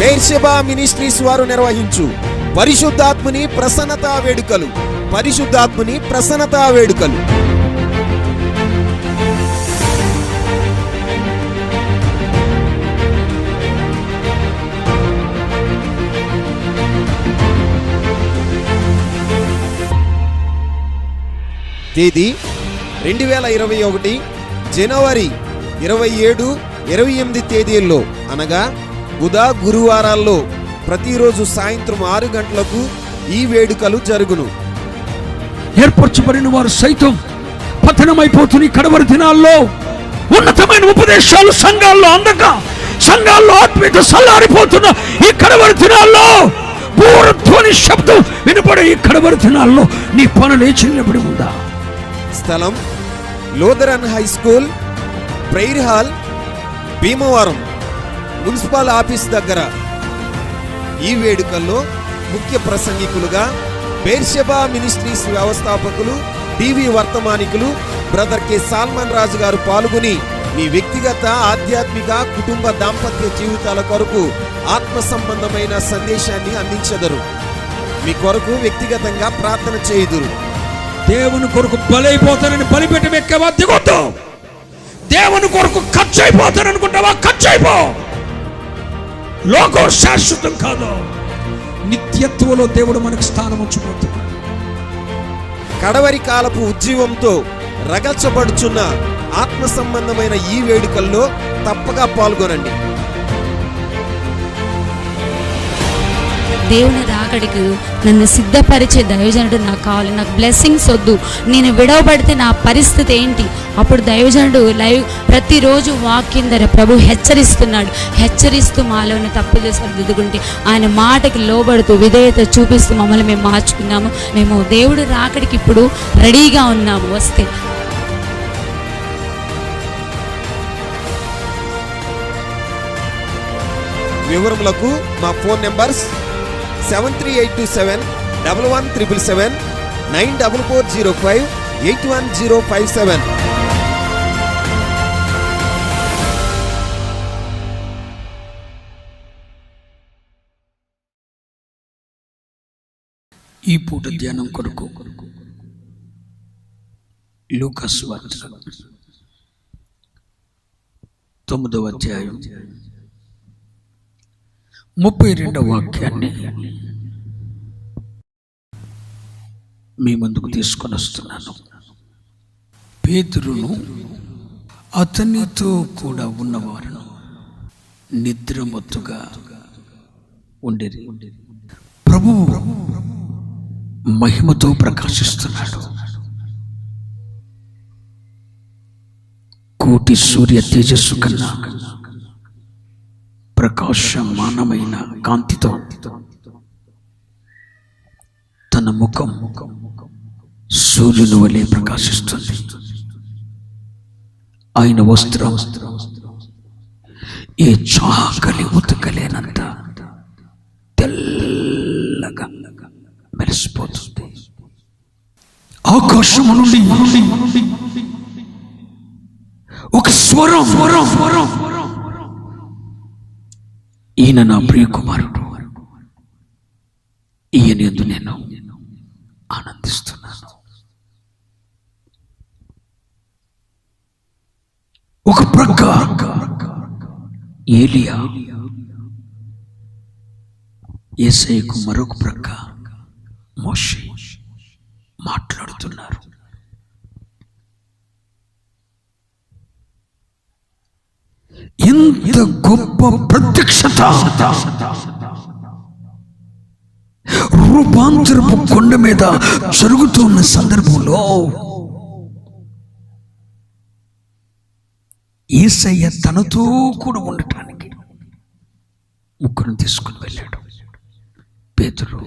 Beersheba ministries వారు నిర్వహించు పరిశుద్ధాత్ముని ప్రసన్నతా వేడుకలు. పరిశుద్ధాత్ముని ప్రసన్నతా వేడుకలు. తేదీ 2021 జనవరి 27, 28 తేదీల్లో అనగా బుధ గురువారాల్లో ప్రతిరోజు సాయంత్రం 6 గంటలకు ఈ వేడుకలు జరుగును. ఏర్పరచబడిన వారు సైతం పతనమైపోతున్న కడవరి దినాల్లో ఉన్నతమైన ఉపదేశాలు సంఘాల్లో అందక, సంఘాల్లో ఆత్మీయత సల్లారిపోతున్న ఈ కడవరి దినాల్లో బూరధ్వని శబ్దం వినపడే ఈ కడవరి దినాల్లో నీ పనులు చిన్నబడి ఉందా? స్థలం Lutheran high school, prayer hall, Bhimavaram municipal office దగ్గర. ఈ వేడుకల్లో ముఖ్య ప్రసంగికులుగా బెర్షెబా మినిస్ట్రీస్ వ్యవస్థాపకులు, టీవీ వర్తమానికులు బ్రదర్ కె సాల్మన్ రాజు గారు పాల్గొని మీ వ్యక్తిగత, ఆధ్యాత్మిక, కుటుంబ, దాంపత్య జీవితాల కొరకు ఆత్మ సంబంధమైన సందేశాన్ని అందించెదరు. మీ కొరకు వ్యక్తిగతంగా ప్రార్థన చేయుదురు. దేవుని కొరకు బలైపోతానని బలిపీఠం ఎక్కేవా? దిగొద్దు. దేవుని కొరకు ఖర్చు అయిపోతాననుకుంటావా? ఖర్చు అయిపో. లోకం శాశ్వతం కాదు. నిత్యత్వంలో దేవుడు మనకు స్థానం ఉంచిపోతున్నాడు. కడవరి కాలపు ఉజ్జీవంతో రగల్చబడుచున్న ఆత్మ సంబంధమైన ఈ వేడుకల్లో తప్పగా పాల్గొనండి. దేవుని రాకడికి నన్ను సిద్ధపరిచే దైవజనుడు నాకు కావాలి. నాకు బ్లెస్సింగ్స్ వద్దు. నేను విడవబడితే నా పరిస్థితి ఏంటి? అప్పుడు దైవజనుడు లైవ్ ప్రతిరోజు వాక్యం ద్వారా ప్రభు హెచ్చరిస్తున్నాడు. హెచ్చరిస్తూ మాలోని తప్పులు సరిదిద్దుకుంటే ఆయన మాటకి లోబడుతూ విధేయత చూపిస్తూ మమ్మల్ని మేము మార్చుకున్నాము. మేము దేవుడు రాకడికి ఇప్పుడు రెడీగా ఉన్నాము. వస్తే వివరములకు మా ఫోన్ నెంబర్స్ 7382711777, 9440581057. ఈ పూట ధ్యానం కొరకు లూకా సువార్త 9వ అధ్యాయం 32వ వాక్యాన్ని మీ ముందుకు తీసుకొని వస్తున్నాను. పేతురును అతనితో కూడా ఉన్నవారును నిద్రమత్తుగా ఉండేది. ప్రభువు మహిమతో ప్రకాశిస్తున్నాడు. కోటి సూర్య తేజస్సు కన్నా ప్రకాశమానమైన కాంతితో తన ముఖం సూర్యుని వలె ప్రకాశిస్తుంది. ఆయన వస్త్రం ఏ చాకలి ఉతకలేనంత తెల్లగా మెరిసిపోతుంది. ఆకాశము నుండి ఒక స్వరం, ఈయన నా ప్రియ కుమారుడు, ఈయన యందు నేను ఆనందిస్తున్నాను. ఒక ప్రక్క ఏలియా, యేసయ్యకు మరొక ప్రక్క మోషే మాట్లాడుతున్నారు. ఎంత గొప్ప ప్రత్యక్షత! రూపాంతరపు కొండ మీద జరుగుతున్న సందర్భంలో యేసయ్య తనతో కూడా ఉండటానికి ముగ్గురు తీసుకుని వెళ్ళాడు. పేతురు,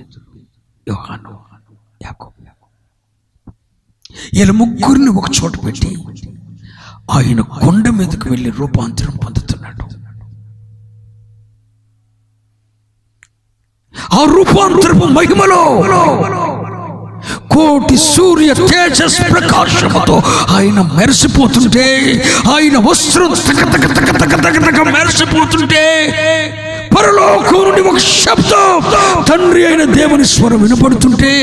యోహాను, యాకోబు. వీళ్ళ ముగ్గురిని ఒక చోట పెట్టి ఆయన కొండ మీదకు వెళ్ళి రూపాంతరం పొందుతున్నాడు. ఆ రూపాంతరపు మహిమలో కోటి సూర్య తేజస్ ప్రకాశముతో ఆయన మెరిసిపోతుంటే, ఆయన వస్త్రం తగ తగ తగ తగ తగ తగ మెరిసిపోతుంటే పరలోకం నుండి ఒక శబ్దం, తండ్రి అయిన దేవుని స్వరం వినపడుతుంటే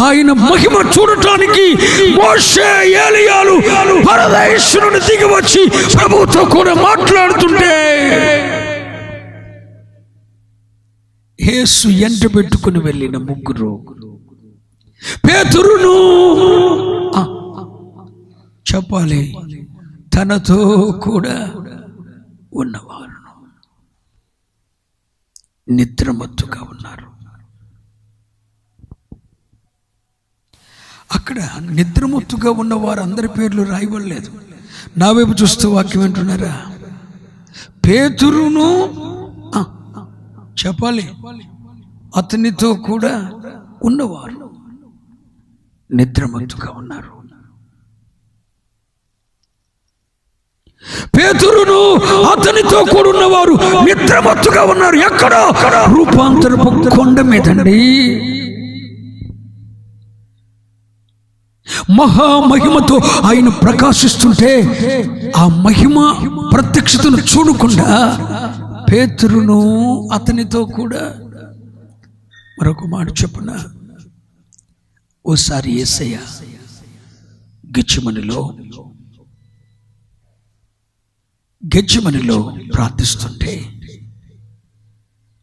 ఆయన మహిమ చూడటానికి మోషే, ఏలీయాలు పరదేశం నుండి దిగి వచ్చి ప్రభువుతో కూడా మాట్లాడుతుంటే యేసు ఎంట పెట్టుకుని వెళ్ళిన ముగ్గురు, పేతురును చెప్పాలి తనతో కూడా ఉన్నవారు నిద్రమత్తుగా ఉన్నారు. అక్కడ నిద్రమత్తుగా ఉన్న వారు అందరి పేర్లు రాయబడలేదు. నా వైపు చూస్తూ వాక్యం వింటున్నారా? పేతురును చెప్పాలి అతనితో కూడా ఉన్నవారు నిద్రమత్తుగా ఉన్నారు. పేతురును అతనితో కూడా ఉన్నవారు నిద్రమత్తుగా ఉన్నారు. ఎక్కడ? రూపాంతరపు కొండ మీదండి. మహామహిమతో ఆయన ప్రకాశిస్తుంటే ఆ మహిమ ప్రత్యక్షతను చూడకుండా పేతురును అతనితో కూడా మరొక మాట చెప్పున, ఓసారి యేసయ్య గెచ్చమనిలో ప్రార్థిస్తుంటే,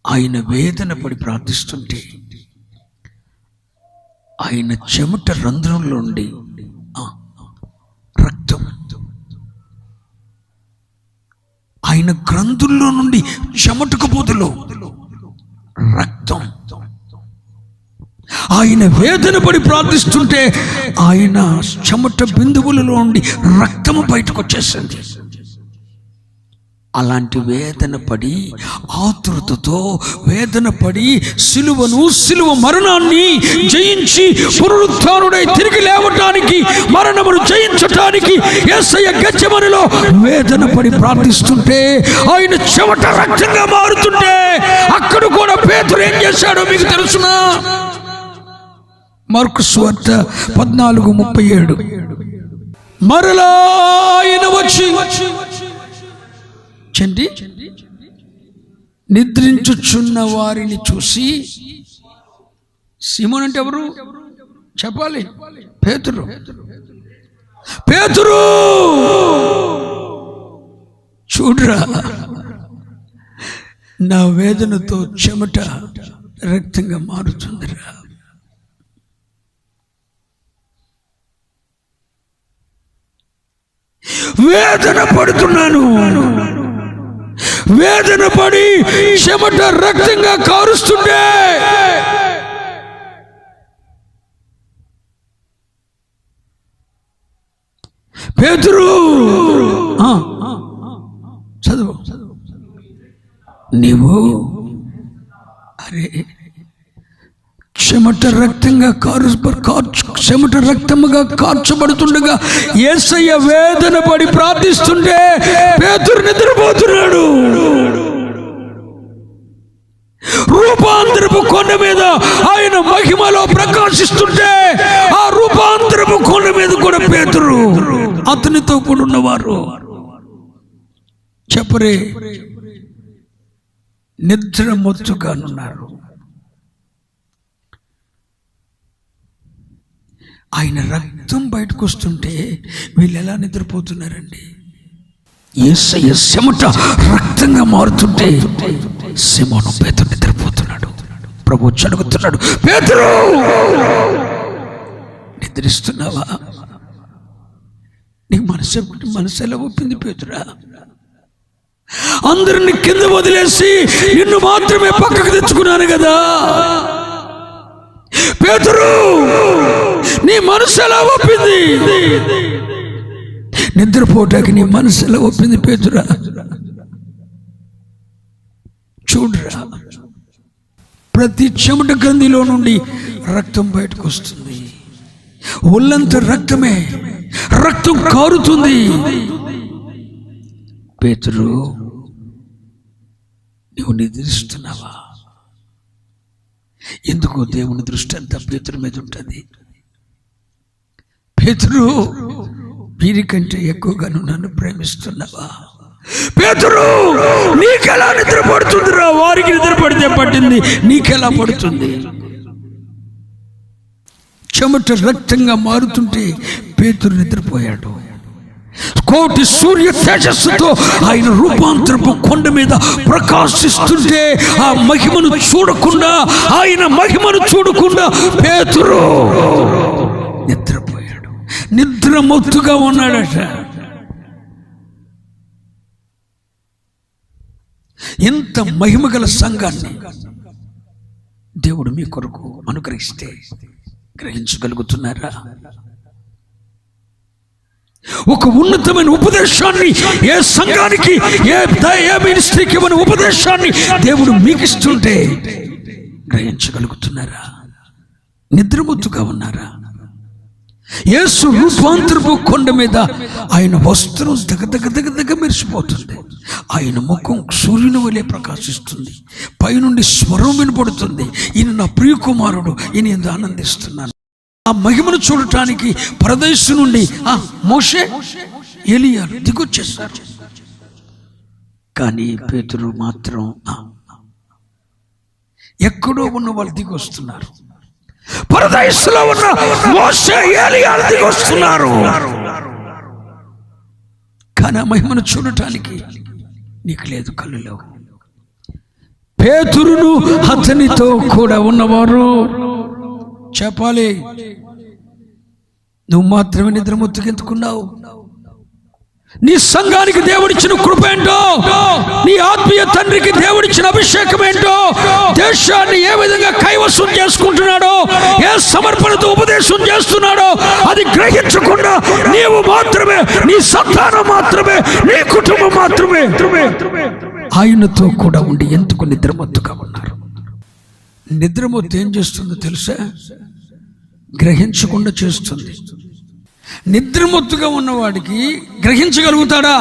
ఆయన వేదన పడి ప్రార్థిస్తుంటే ఆయన చెమట రంధ్రంలో నుండి రక్తం, ఆయన గ్రంథుల్లో నుండి చెమటకు బదులు రక్తం, ఆయన వేదన పడి ప్రార్థిస్తుంటే ఆయన చెమట బిందువులలో నుండి రక్తము బయటకు వచ్చేసింది. అలాంటి వేదన పడి, ఆతృతతో వేదన పడి, సిలువ మరణాన్ని జయించి పునరుత్థానుడై తిరిగి లేవటానికి, మరణమును జయించటానికి యేసయ్య గెత్సేమనిలో వేదన పడి ప్రార్థిస్తుంటే ఆయన చెమట రక్తంగా మారుతుంటే అక్కడ కూడా పేతురు ఏం చేశాడో మీకు తెలుసునా? మార్కు సువార్త 14:37 మరలా ఆయన వచ్చి చండి నిద్రించుచున్న వారిని చూసి, సీమోన్ అంటే ఎవరు చెప్పాలి? పేతురు. చూడరా, నా వేదనతో చెమట రక్తంగా మారుతుందిరా. వేదన పడుతున్నాను, వేదన పడి చెమట రక్తంగా కారుస్తుంటే పేతురు చదువు, నీవు అరే చెమట రక్తముగా కార్చబడుతుండగా యేసయ్య వేదన పడి ప్రార్థిస్తుంటే పేతురు నిద్రపోతున్నాడు. రూపాంతరపు కొండ మీద ఆయన మహిమలో ప్రకాశిస్తుంటే ఆ రూపాంతరపు కొండ మీద కూడా పేతురు అతనితో కూడా ఉన్నవారు చెప్పరే నిద్రమత్తుగానున్నారు. ఆయన రక్తం బయటకు వస్తుంటే వీళ్ళు ఎలా నిద్రపోతున్నారండి? యేసయ్య చెమట రక్తంగా మారుతుంటే సీమోను పేతురు నిద్రపోతున్నాడు. ప్రభు అడుగుతున్నాడు, పేతురు నిద్రిస్తున్నావా? నీ మనసు ఎలా ఒప్పింది పేతురా? అందరిని కింద వదిలేసి నిన్ను మాత్రమే పక్కకు తెచ్చుకున్నాను కదా. పేతురు నీ మనసు ఎలా ఒప్పింది? నిద్రపోటానికి నీ మనసు ఎలా ఒప్పింది పేతురా? చూడరా, ప్రతి చెమట గ్రంథిలో నుండి రక్తం బయటకు వస్తుంది. ఒళ్ళంతా రక్తమే, రక్తం కారుతుంది. పేతురు నువ్వు నిద్రిస్తున్నావా? ఎందుకో దేవుని దృష్టి అంతా పేతురు మీద ఉంటుంది. పేతురు వీరికంటే ఎక్కువగా నువ్వు నన్ను ప్రేమిస్తున్నావా? పేతురు, నీకెలా నిద్ర పడుతుందిరా? వారికి నిద్ర పడితే పట్టింది, నీకెలా పడుతుంది? చెమట రక్తంగా మారుతుంటే పేతురు నిద్రపోయాడు. కోటి సూర్య తేజస్సుతో ఆయన రూపాంతరపు కొండ మీద ప్రకాశిస్తుంటే ఆ మహిమను చూడకుండా, ఆయన మహిమను చూడకుండా పేతురు నిద్రపోయాడు. నిద్రమత్తుగా ఉన్నాడట. ఎంత మహిమగల సంఘాన్ని దేవుడు మీ కొరకు అనుగ్రహిస్తే గ్రహించగలుగుతున్నారా? ఒక ఉన్నతమైన ఉపదేశాన్ని ఏ సంఘానికి, ఏ మినిస్ట్రీకి ఇవ్వని ఉపదేశాన్ని దేవుడు మీకు ఇస్తుంటే గ్రహించగలుగుతున్నారా? నిద్రమత్తుగా ఉన్నారా? యేసు రూపాంతరపు కొండ మీద ఆయన వస్త్రం దగ్గ మెరిసిపోతుంది. ఆయన ముఖం సూర్యుని వలె ప్రకాశిస్తుంది. పైనుండి స్వరం వినపడుతుంది, ఈయన నా ప్రియ కుమారుడు, ఈయన ఎందు ఆనందిస్తున్నాను. ఆ మహిమను చూడటానికి పరదేశం నుండి మోషే, ఎలియా దిగొచ్చేస్తారు. కానీ పేతురు మాత్రం ఎక్కడో ఉన్న వాళ్ళు దిగొస్తున్నారు. పరదేశంలో ఉన్న మోషే, ఎలియా దిగొస్తున్నారు. కానీ ఆ మహిమను చూడటానికి నీకు లేదు, కళ్ళు లేవు. పేతురును అతనితో కూడా ఉన్నవారు చెప్పాలి, నువ్వు మాత్రమే నిద్రమొత్తుకెందుకున్నావు? నీ సంఘానికి దేవుడిచ్చిన కృప ఏంటో, నీ ఆత్మీయ తండ్రికి దేవుడిచ్చిన అభిషేకం ఏంటో, దేశాన్ని ఏ విధంగా కైవసం చేసుకుంటున్నాడో, ఏ సమర్పణతో ఉపదేశం చేస్తున్నాడో అది గ్రహించకుండా నీవు మాత్రమే, నీ సంతానం మాత్రమే, నీ కుటుంబం మాత్రమే ఆయనతో కూడా ఉండి ఎందుకు నిద్రమత్తుగా ఉన్నారు? నిద్రమొత్తు ఏం చేస్తుందో తెలుసా? గ్రహించకుండా చేస్తుంది. నిద్రమొత్తుగా ఉన్నవాడికి గ్రహించగలుగుతాడా?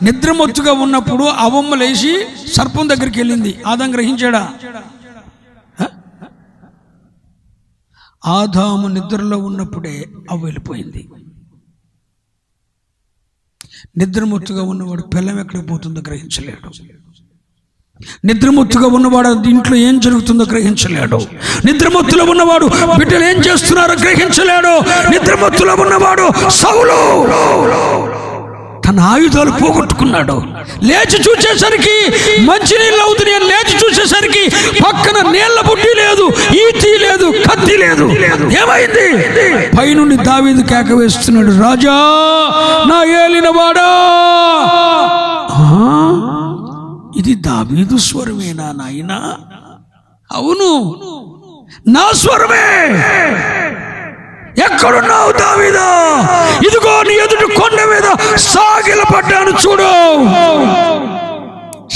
నిద్రమొత్తుగా ఉన్నప్పుడు అవమ్మ లేచి సర్పం దగ్గరికి వెళ్ళింది, ఆదాం గ్రహించాడా? ఆదాము నిద్రలో ఉన్నప్పుడే అవ్వ వెళ్ళిపోయింది. నిద్రమొత్తుగా ఉన్నవాడు పిల్లం ఎక్కడికి పోతుందో గ్రహించలేడు. నిద్రమత్తుగా ఉన్నవాడు ఇంట్లో ఏం జరుగుతుందో గ్రహించలేడు. నిద్రమత్తులో ఉన్నవాడు బిడ్డలు ఏం చేస్తున్నారో గ్రహించలేడు. నిద్రమత్తులో ఉన్నవాడు సౌలు తన ఆయుధాలు పోగొట్టుకున్నాడు. లేచి చూసేసరికి మంచినీళ్ళు అవుతుంది అని లేచి చూసేసరికి పక్కన నీళ్ల బుడ్డి లేదు, ఈతి లేదు, కత్తి లేదు. ఏమైంది? పైనుండి దావీదు కేక వేస్తున్నాడు, రాజా నా ఏలినవాడా. ఇది దావీదు స్వరమేనా నాయనా? అవును, నా స్వరమే. ఎక్కడున్నావు దావీదా? ఇదిగో నీ ఎదుటి కొండ మీద సాగిలపడ్డాను, చూడు.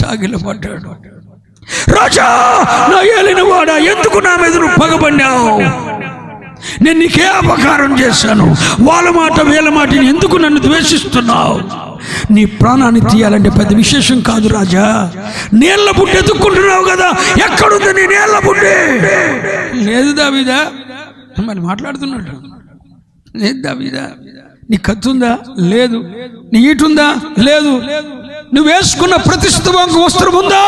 సాగిలపడ్డాడు. రాజా నా ఏలినవాడా, ఎందుకు నా మీద నువ్వు పగబడినావు? నేను నీకే అపకారం చేశాను. వాళ్ళ మాట వీళ్ళ మాటని ఎందుకు నన్ను ద్వేషిస్తున్నావు? నీ ప్రాణాన్ని తీయాలంటే పెద్ద విశేషం కాదు రాజా. నీళ్ల బుడ్డి ఎత్తుక్కుంటున్నావు కదా, ఎక్కడుంది నీ నీళ్ల బుడ్డి? లేదు దావీదా. మరి మాట్లాడుతున్నాడు, లేదు దావీదా. నీ కత్తుందా? లేదు. నీ ఈటుందా? లేదు. నువ్వు వేసుకున్న ప్రతిష్ఠిత వస్త్రం ఉందా?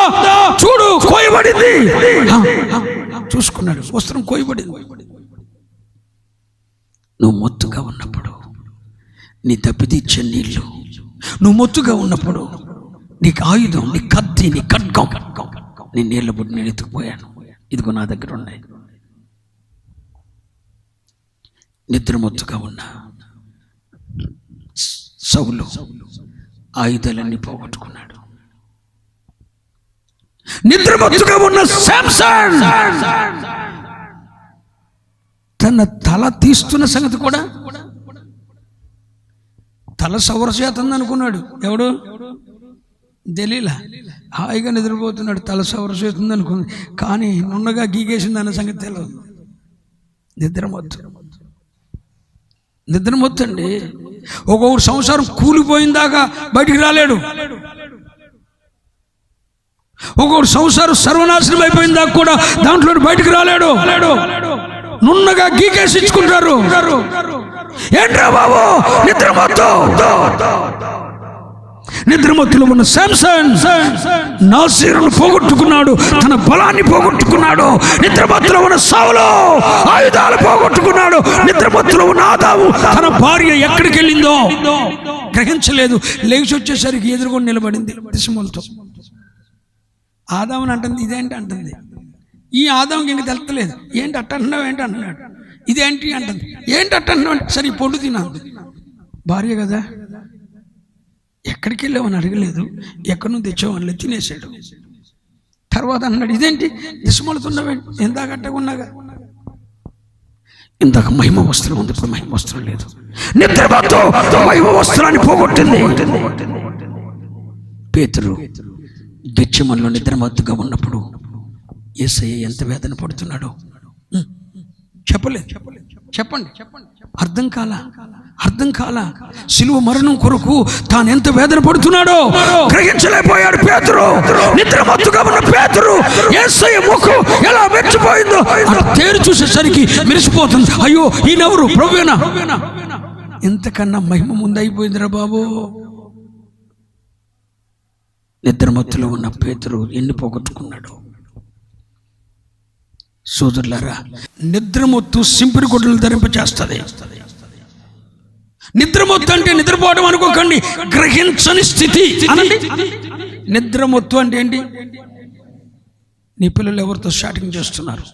చూడు, కోయబడింది. చూసుకున్నాడు, వస్త్రం కోయబడింది. నువ్వు మొత్తుగా ఉన్నప్పుడు నీ దప్పితీర్చే నీళ్ళు, నువ్వు మొత్తుగా ఉన్నప్పుడు నీకు ఆయుధం, నీ కత్తి, నీ ఖడ్గం, నీ నీళ్ళ బుడ్డి నేను ఎత్తుకుపోయాను. ఇదిగో నా దగ్గర ఉన్నాయి. నిద్రమొత్తుగా ఉన్న సౌలు ఆయుధాలన్నీ పోగొట్టుకున్నాడు. నిద్రమొత్తుగా ఉన్న శాంసన్ తన తల తీస్తున్న సంగతి కూడా, తల సవర చేతుంది అనుకున్నాడు. ఎవడు? దెలీలా. హాయిగా నిద్రపోతున్నాడు, తల సవర చేతుంది అనుకుంది. కానీ నున్నగా గీగేసింది అన్న సంగతి తెలియదు. నిద్రమొత్తు అండి. ఒక్కొక్క సంవత్సరం కూలిపోయిందాకా బయటికి రాలేడు. ఒక్కొక్క సంవత్సరం సర్వనాశనం అయిపోయిందాకా కూడా దాంట్లో బయటికి రాలేడు. నున్నగా గీకేసి ఇచ్చుకుంటారు. ఏంట్రా బాబు నిద్రమొత్తు? నిద్రమత్తులో ఉన్న శాంసన్ నాసీరును పోగొట్టుకున్నాడు, తన బలాన్ని పోగొట్టుకున్నాడు. నిద్రమత్తులో ఉన్న సౌలు ఆయుధాలు పోగొట్టుకున్నాడు. నిద్రమత్తులో ఉన్న ఆదాము తన భార్య ఎక్కడికి వెళ్ళిందో గ్రహించలేదు. లేచి వచ్చేసరికి ఎదురుకొని నిలబడింది దిశమూలతో. ఆదాముని అంటుంది, ఇదేంటి అంటుంది. ఈ ఆదాముకి ఇంక తెలుస్తలేదు. ఏంటి అట్ట అంటున్నావు, ఏంటి అంటున్నాడు. ఇదేంటి అంటుంది. ఏంటి అట్ట అంటున్నావు. సరే పొండు తిన్నాను. భార్య కదా, ఎక్కడికి వెళ్ళావని అడగలేదు, ఎక్కడి నుంచి తెచ్చావని తినేసాడు. తర్వాత అన్నాడు, ఇదేంటి దిశమూలతున్నావేంటి, ఎందాక అట్టకున్నాగా. ఇందాక మహిమ వస్త్రం ఉంది, ఇప్పుడు మహిమ వస్త్రం లేదు. నిద్రతో మహిమ వస్త్రాన్ని పోగొట్టింది. పేతురు గెత్సేమనెలో నిద్రమత్తుగా ఉన్నప్పుడు యేసయ్య ఎంత వేదన పడుతున్నాడో చెప్పలేదు. చెప్పండి, అర్థం కాల. సిలువ మరణం కొరకు తాను ఎంత వేదన పడుతున్నాడో గ్రహించలేకపోయాడు పేతురు. నిద్రమత్తుగా ఉన్న పేతురు యేసయ్య ముఖం ఎలా మెచ్చిపోయిందో తేరు చూసేసరికి మెరిసిపోతుంది. అయ్యో ఈయనెవరు, ప్రభువేనా? ఇంతకన్నా మహిమ ముందైపోయిందిరా బాబు. నిద్రమత్తులో ఉన్న పేతురు ఎన్ని పోగొట్టుకున్నాడు. సోదరులారా, నిద్రమొత్తు సింపిరి గుడ్డలు ధరింపచేస్తుంది. నిద్రమొత్తు అంటే నిద్రపోవడం అనుకోకండి, గ్రహించని స్థితి అనండి. నిద్రమొత్తు అంటే ఏంటి? నీ పిల్లలు ఎవరితో చాటింగ్ చేస్తున్నారు,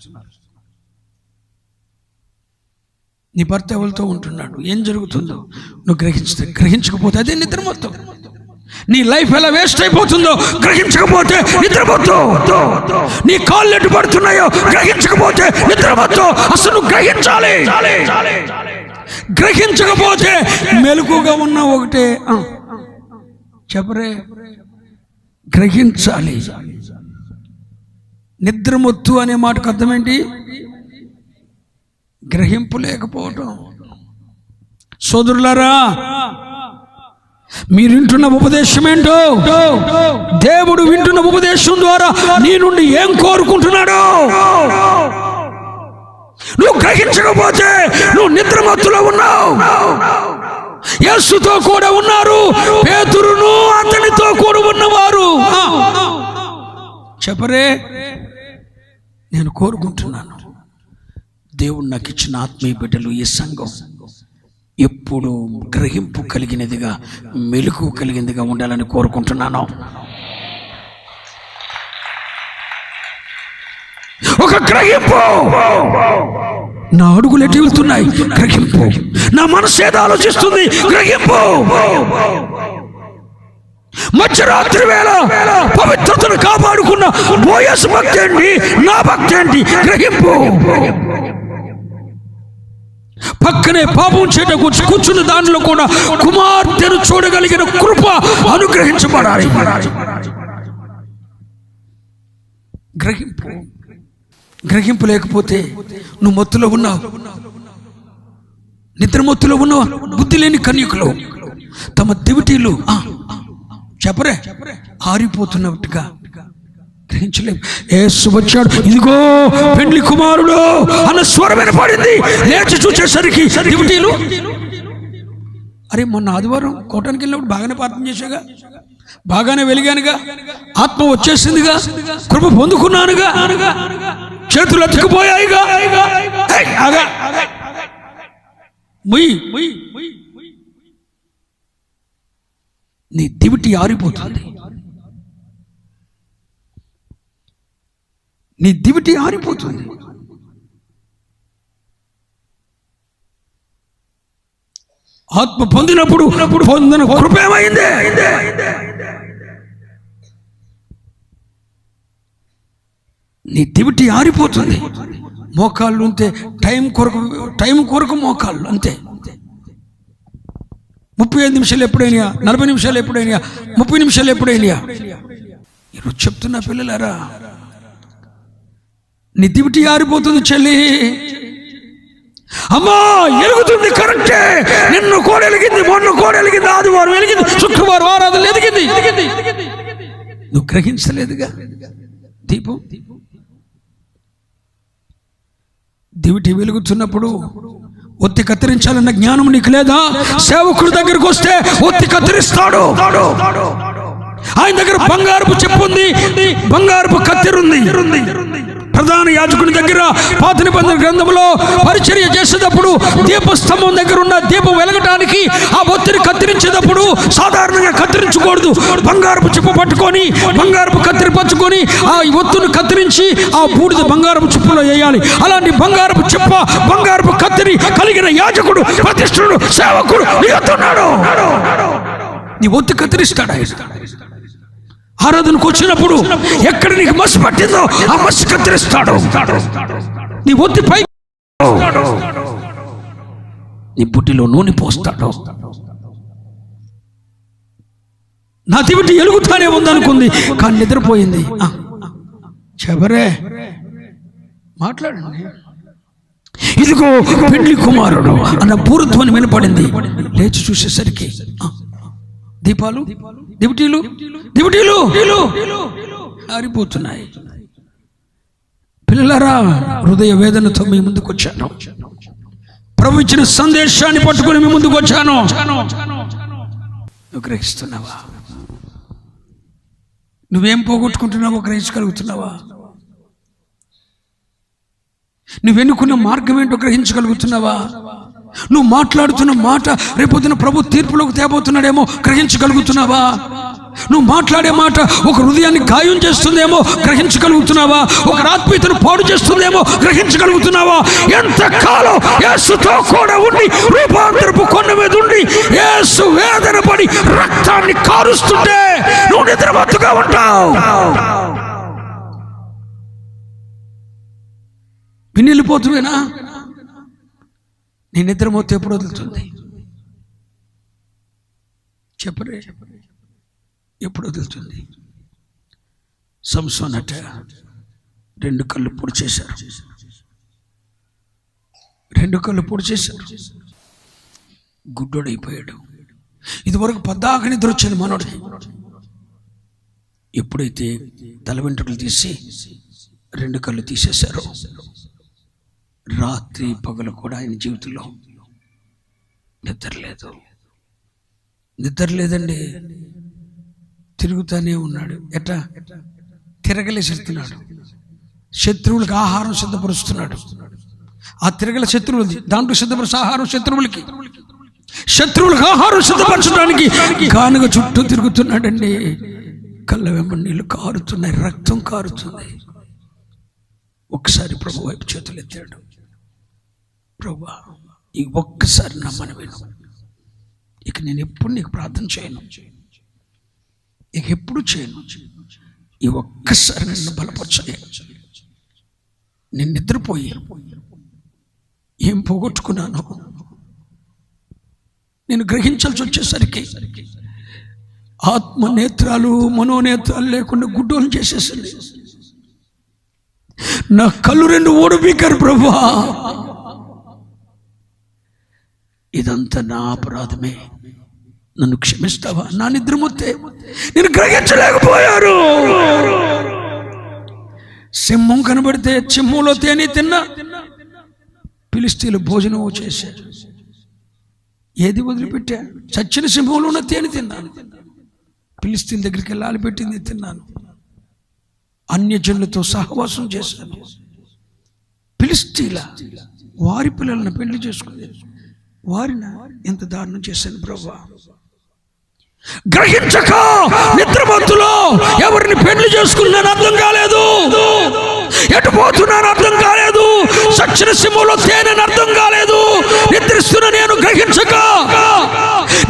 నీ భర్త ఎవరితో ఉంటున్నాడు, ఏం జరుగుతుందో నువ్వు గ్రహించకపోతే అదే నిద్రమొత్తు. నీ లైఫ్ ఎలా వేస్ట్ అయిపోతుందో గ్రహించకపోతే నిద్రమొత్తు. నీ కాళ్ళు ఎటు పడుతున్నాయో గ్రహించకపోతే నిద్రమొత్తు. అసలు గ్రహించాలి. గ్రహించకపోతే మెలకుగా ఉన్న ఒకటే చెప్పరే, గ్రహించాలి. నిద్రమొత్తు అనే మాటకు అర్థమేంటి? గ్రహింపు లేకపోవటం. సోదరులారా, మీరు వింటున్న ఉపదేశం ఏంటో, దేవుడు వింటున్న ఉపదేశం ద్వారా నీ నుండి ఏం కోరుకుంటున్నాడో నువ్వు గ్రహించకపోతే నువ్వు నిద్రమత్తులో ఉన్నావు. యేసుతో కూడా ఉన్నారు, పేతురును అతనితో కూడా ఉన్నవారు. చెప్పరే, నేను కోరుకుంటున్నాను, దేవుడు నాకు ఇచ్చిన ఆత్మీయ బిడ్డలు ఈ సంఘం ఎప్పుడు గ్రహింపు కలిగినదిగా, మెలకు కలిగినదిగా ఉండాలని కోరుకుంటున్నాను. ఒక గ్రహింపు. నా అడుగులు ఎటు వెళ్తున్నాయి, గ్రహింపు. నా మనసు ఏదో ఆలోచిస్తుంది, గ్రహింపు. మధ్యరాత్రి వేళ పవిత్రతను కాపాడుకున్న బోయస్ భక్తి ఏంటి, నా భక్తి ఏంటి, గ్రహింపు. పక్కనే పాపం చేట కూర్చున్న దానిలో కూడా కుమార్తెను చూడగలిగిన కృప అనుగ్రహించబడాలి. గ్రహింపు లేకపోతే నువ్వు మత్తులో ఉన్నావు. నిద్రమత్తులో ఉన్నావు. బుద్ధి లేని కన్యకులు తమ దివిటీలు చెప్పరే ఆరిపోతున్నట్టుగా గ్రహించలేము. యేసు వచ్చాడు, ఇదిగో పెండ్లి కుమారుడు అన్న స్వరం వినపడింది. లేచి చూసేసరికి దివిటీలు. అరే, మొన్న ఆదివారం కోటానికి వెళ్ళినప్పుడు బాగానే ప్రార్థన చేశాగా, బాగానే వెలిగానుగా, ఆత్మ వచ్చేసిందిగా, కృప పొందుకున్నానుగా, చేతులు ఎత్తుకుపోయాయిగా. నీ దివిటి ఆరిపోతుంది. నీ దివిటి ఆరిపోతుంది. ఆత్మ పొందినప్పుడు పొందిన కృప ఏమైంది? నీ దివిటి ఆరిపోతుంది. మోకాళ్ళు అంతే, టైం కొరకు మోకాళ్ళు అంతే. 35 నిమిషాలు ఎప్పుడైనా, 40 నిమిషాలు ఎప్పుడైనా, 30 నిమిషాలు ఎప్పుడైనా. ఈరోజు చెప్తున్నా పిల్లలారా, నీ దివిటి ఆరిపోతుంది చెల్లి. అమ్మా ఎలుగుతుంది, కరెక్టే. నిన్ను కూడా వెలిగింది, మొన్న కూడా వెలిగింది, ఆదివారం వెలిగింది, శుక్రవారం ఆరాధన ఎదిగింది. నువ్వు గ్రహించలేదుగా. దీపం దివిటి వెలుగుతున్నప్పుడు ఒత్తి కత్తిరించాలన్న జ్ఞానం నీకు లేదా? సేవకుడి దగ్గరకు వస్తే ఒత్తి కత్తిరిస్తాడు. ఆయన దగ్గర బంగారపు చెప్పు ఉంది, బంగారపు కత్తెరుంది. ప్రధాన యాజకుని దగ్గర పాత నిబంధన గ్రంథంలో పరిచర్య చేసేటప్పుడు దీపస్తంభం దగ్గర ఉన్న దీపం వెలగటానికి ఆ ఒత్తిడి కత్తిరించేటప్పుడు సాధారణంగా కత్తిరించకూడదు. బంగారపు చెప్పు పట్టుకొని, బంగారపు కత్తిరి పట్టుకొని ఆ ఒత్తును కత్తిరించి ఆ బూడిద బంగారపు చెప్పులో వేయాలి. అలాంటి బంగారపు చెప్ప, బంగారపు కత్తిరి కలిగిన యాజకుడు, ప్రతిష్ఠుడు, సేవకుడు ఎత్తున్నాడు. నీ ఒత్తి కత్తిరిస్తాడు. ఆరాధనకు వచ్చినప్పుడు ఎక్కడ నీకు మసి పట్టిందో ఆ మసి కత్తిరిస్తాడు. నీ ఒత్తి పై నీ బుట్టిలో నూనె పోస్తాడు. నా దివిటి ఎలుగుతానే ఉందనుకుంది, కానీ నిద్రపోయింది. చెబరే మాట్లాడండి. ఇదిగో పెండ్లి కుమారుడు అన్న పూర్వధ్వని వినపడింది. లేచి చూసేసరికి దీపాలు, దివిటీలు ఆరిపోతున్నాయి. పిల్లలారా, హృదయ వేదనతో మీ ముందుకు వచ్చాను. ప్రభు ఇచ్చిన సందేశాన్ని పట్టుకుని మీ ముందుకు వచ్చాను. నువ్వు గ్రహిస్తున్నావా? నువ్వేం పోగొట్టుకుంటున్నావో గ్రహించగలుగుతున్నావా? నువ్వెన్నుకున్న మార్గం ఏంటో గ్రహించగలుగుతున్నావా? నువ్వు మాట్లాడుతున్న మాట రేపొద్దున ప్రభు తీర్పులోకి తేబోతున్నాడేమో గ్రహించగలుగుతున్నావా? నువ్వు మాట్లాడే మాట ఒక హృదయాన్ని గాయం చేస్తుందేమో గ్రహించగలుగుతున్నావా? ఒక ఆత్మీయతను పాడు చేస్తుందేమో గ్రహించగలుగుతున్నావా? ఎంతకాలం యేసుతో కూడా ఉండి రూపాంతరపు కొండ మీద ఉండి యేసు వేదన పడి రక్తాన్ని కారుస్తుంటే నువ్వు నిద్రమత్తుగా ఉంటావు. వినిలిపోతువేనా? నీ నిద్రమొత్తు ఎప్పుడు వదులుతుంది? చెప్పరే, ఎప్పుడు వదులుతుంది? సంసోన్ అట 2 కళ్ళు పొడి చేశారు. 2 కళ్ళు పొడి చేశారు. గుడ్డోడైపోయాడు. ఇదివరకు పద్దాక నిద్ర వచ్చేది మనోడికి. ఎప్పుడైతే తల వెంట్రుకలు తీసి 2 కళ్ళు తీసేశారో, రాత్రి పగలు కూడా ఆయన జీవితంలో నిద్ర లేదండి. తిరుగుతానే ఉన్నాడు. ఎట్లా తిరగలేసేస్తున్నాడు. శత్రువులకు ఆహారం సిద్ధపరుస్తున్నాడు. ఆ తిరగల శత్రువులది, దాంట్లో సిద్ధపరుచు ఆహారం శత్రువులకు ఆహారం సిద్ధపరచడానికి గానుగ చుట్టూ తిరుగుతున్నాడండి. కళ్ళ వెంబడి నీళ్లు కారుతున్నాయి, రక్తం కారుతుంది. ఒక్కసారి ప్రభు వైపు చేతులు ఎత్తాడు. ప్రభువా, ఈ ఒక్కసారి నా మనవి విను. ఇక నేను ఎప్పుడు నీకు ప్రార్థన చేయను, ఇక ఎప్పుడు చేయను. ఈ ఒక్కసారి నన్ను బలపరచాలి. నేను నిద్రపోయి ఏం పోగొట్టుకున్నాను నేను గ్రహించాల్సి వచ్చేసరికి ఆత్మనేత్రాలు మనోనేత్రాలు లేకుండా గుడ్డోలు చేసేసింది. నా కళ్ళు 2 ఓడిపీకారు ప్రభువా. ఇదంతా నా అపరాధమే, నన్ను క్షమిస్తావా? నా నిద్రమొత్తే నేను గ్రహించలేకపోయాను. సింహం కనబడితే సింహంలో తేనె తిన్నా. ఫిలిష్తీయులు భోజనం చేశారు. ఏది వదిలిపెట్టా? చచ్చిన సింహంలో ఉన్న తేనె తిన్నాను. ఫిలిష్తీయుల దగ్గరికి వెళ్ళాలి పెట్టింది తిన్నాను. అన్యజనులతో సహవాసం చేశాను. ఫిలిష్తీయుల వారి పిల్లలను పెళ్లి చేసుకుని వారిని ఎంత దారుణం చేశాను ప్రభువా. గ్రహించక నిద్రమత్తులో ఎవరిని పెళ్లి చేసుకున్నాను అర్థం కాలేదు, ఎటు పోతున్నాను అర్థం కాలేదు, సచ్చిన సింహంలో తేనెని అర్థం కాలేదు. నిద్రిస్తున్న నేను గ్రహించక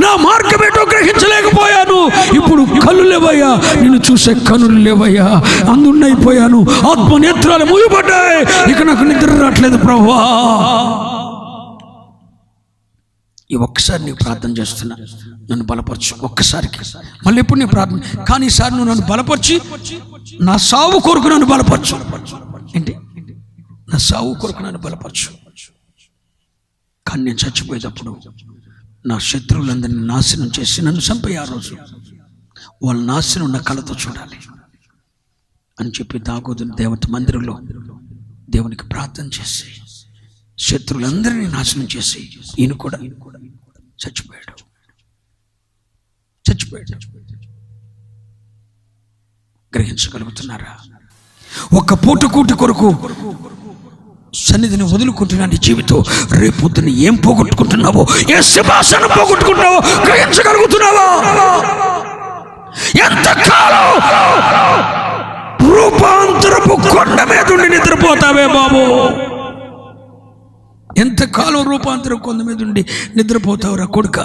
నా మార్గం ఏంటో గ్రహించలేకపోయాను. ఇప్పుడు కళ్ళు లేవయ్యా, నిన్ను చూసే కనులు లేవయ్యా, అందున్నైపోయాను. ఆత్మనేత్రాలు మూయబడ్డాయి. ఇక నాకు నిద్ర రావట్లేదు ప్రభువా. ఈ ఒక్కసారి నీకు ప్రార్థన చేస్తున్నా, నన్ను బలపరచు. ఒక్కసారికి మళ్ళీ ఎప్పుడు నీ ప్రార్థన, కానీ ఈసారి నువ్వు నన్ను బలపరిచి నా సావు కొరకు నన్ను బలపరచు. ఏంటి? నా సావు కొరకు నన్ను బలపరచు. కానీ నేను చచ్చిపోయేటప్పుడు నా శత్రువులందరినీ నాశనం చేసి నన్ను చంపే ఆ రోజు వాళ్ళ నాశనం నా కళ్ళతో చూడాలి అని చెప్పి దాగోదుని దేవత మందిరంలో దేవునికి ప్రార్థన చేసి శత్రువులందరినీ నాశనం చేసి ఈయన కూడా చచ్చిపోయాడు. గ్రహించగలుగుతున్నారా? ఒక్క పూట కూటి కొరకు సన్నిధిని వదులుకుంటున్నా నీ జీవితం, రేపొద్దున ఏం పోగొట్టుకుంటున్నావో, ఏ సింహాసనం పోగొట్టుకుంటున్నావో గ్రహించగలుగుతున్నావా? ఎంతకాలం రూపాంతరపు కొండ మీద ఉండి నిద్రపోతావే బాబు? ఎంతకాలం రూపాంతరం కొండ మీద ఉండి నిద్రపోతావురా కొడుక?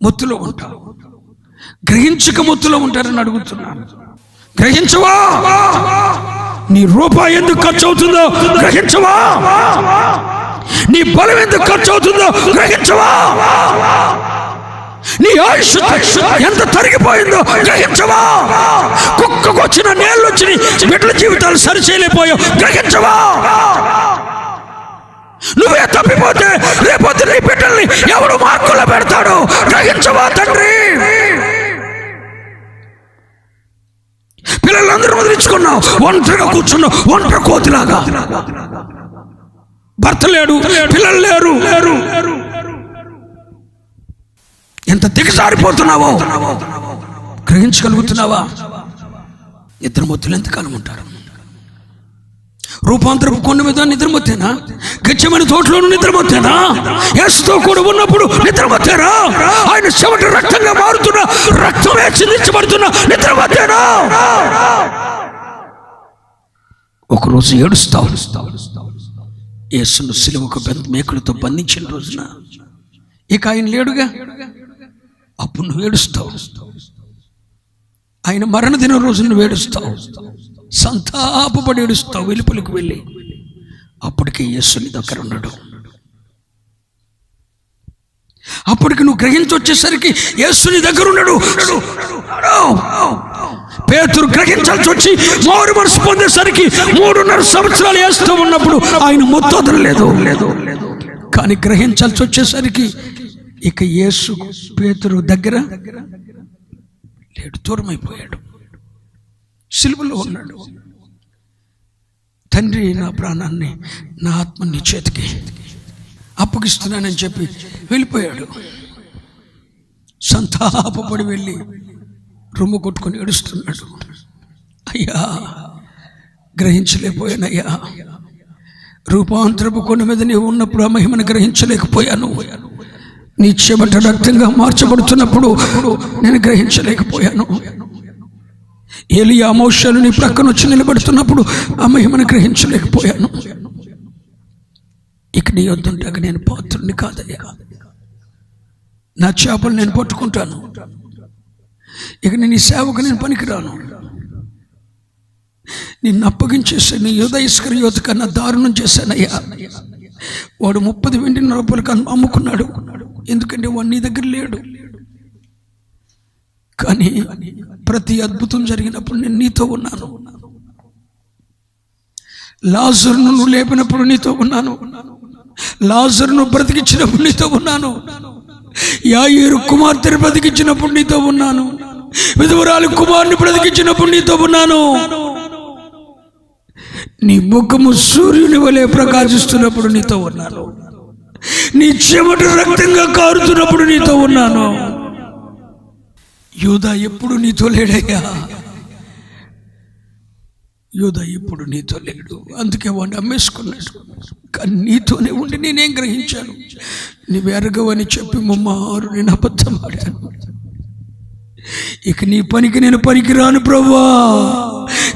మొత్తులో ఉంటావు, గ్రహించక మొత్తులో ఉంటారని అడుగుతున్నాను. గ్రహించవా? నీ రూపాయి ఎందుకు ఖర్చు అవుతుందో గ్రహించవా? నీ బలం ఎందుకు ఖర్చు అవుతుందో గ్రహించవా? నీ ఆయుష్ ఎంత తరిగిపోయిందో గ్రహించవా? కుక్కకు వచ్చిన నేళ్ళు వచ్చి బిడ్డల జీవితాలు సరిచేయలేకపోయావు గ్రహించవా? నువ్వే తప్పిపోతే రేపొద్దు నీ బిడ్డల్ని ఎవడు మార్కుల్లో పెడతాడు గ్రహించవా తండ్రి? పిల్లలందరూ వదిలించుకున్నావు, ఒంటరిగా కూర్చున్నావు, ఒంటరి కోతిలాగా. భర్త లేడు, పిల్లలు లేరు. ఎంత దిగజారిపోతున్నావో గ్రహించగలుగుతున్నావా? ఇద్దరు మొత్తులు ఎంతకాలం ఉంటారు? రూపాంతరపు కొండ మీద నిద్రమొత్తేనా? గచ్చమైన తోటలోనూ నిద్రమొత్తేనా? యేసుతో కూడా ఉన్నప్పుడు నిద్రమొత్తేనా? ఆయన చెమట రక్తంగా మారుతున్నా, రక్తమే చిందించబడుతున్నా నిద్రమొత్తేనా? ఒకరోజు ఏడుస్తావు, యేసును సిలువకు మేకులతో బంధించిన రోజున ఇక ఆయన లేడుగా, అప్పుడు నువ్వు ఏడుస్తావు. ఆయన మరణదిన రోజు నువ్వు ఏడుస్తావు, సంతాపపడి ఏడుస్తావు, వెలుపలికి వెళ్ళి. అప్పటికి యేసుని దగ్గర ఉన్నాడు. అప్పటికి నువ్వు గ్రహించి వచ్చేసరికి యేసుని దగ్గర ఉన్నాడు. పేతురు గ్రహించాల్సి వచ్చి మారు మనసు పొందేసరికి 3.5 సంవత్సరాలు వేస్తూ ఉన్నప్పుడు ఆయన మొత్తలేదు. కానీ గ్రహించాల్సి వచ్చేసరికి ఇక యేసు పేతురు దగ్గర లేడు, దూరం అయిపోయాడు, సిలువలో ఉన్నాడు. తండ్రి, నా ప్రాణాన్ని, నా ఆత్మని నీ చేతికి అప్పగిస్తున్నానని చెప్పి వెళ్ళిపోయాడు. సంతాపపడి వెళ్ళి రొమ్ము కొట్టుకొని ఏడుస్తున్నాడు. అయ్యా, గ్రహించలేకపోయానయ్యా. రూపాంతరపు కొండ మీద నీవు ఉన్నప్పుడు ఆ మహిమను గ్రహించలేకపోయాను. నీ చెమట రక్తంగా మార్చబడుతున్నప్పుడు నేను గ్రహించలేకపోయాను. ఏలియా మోషేలు నీ ప్రక్కన వచ్చి నిలబడుతున్నప్పుడు ఆ మహిమను గ్రహించలేకపోయాను. ఇక నీ వద్దుంటాక నేను పాత్రుని కాదయ్యా. నా చేపలు నేను పట్టుకుంటాను, ఇక నేను ఈ సేవకు నేను పనికిరాను. నిన్ను అప్పగించేసాను. యూదా ఇస్కరియోతు కన్నా దారుణం చేశానయ్యా. వాడు 30 వెండి రూపాయలకు అమ్ముకున్నాడు, ఎందుకంటే వాడు నీ దగ్గర లేడు. కానీ ప్రతి అద్భుతం జరిగినప్పుడు నేను నీతో ఉన్నాను. లాజరును నువ్వు లేపినప్పుడు నీతో ఉన్నాను. లాజరును బ్రతికించినప్పుడు నీతో ఉన్నాను. యాయీరు కుమార్తెను బ్రతికించినప్పుడు నీతో ఉన్నాను. విధవరాలి కుమారుని బ్రతికించినప్పుడు నీతో ఉన్నాను. నీ ముఖము సూర్యుని వలె ప్రకాశిస్తున్నప్పుడు నీతో ఉన్నాను. నీ చెమట రక్తంగా కారుతున్నప్పుడు నీతో ఉన్నాను. యూదా ఎప్పుడు నీతో లేడయ్యా. యూదా ఎప్పుడు నీతో లేడు, అందుకే వాడిని అమ్మేసుకున్నాడు. కానీ నీతోనే ఉండి నేనేం గ్రహించాను? నీవు ఎరగవని చెప్పి 3 నేను అబద్ధం ఆడాను. ఇక నీ పనికి నేను పనికిరాను ప్రభువా,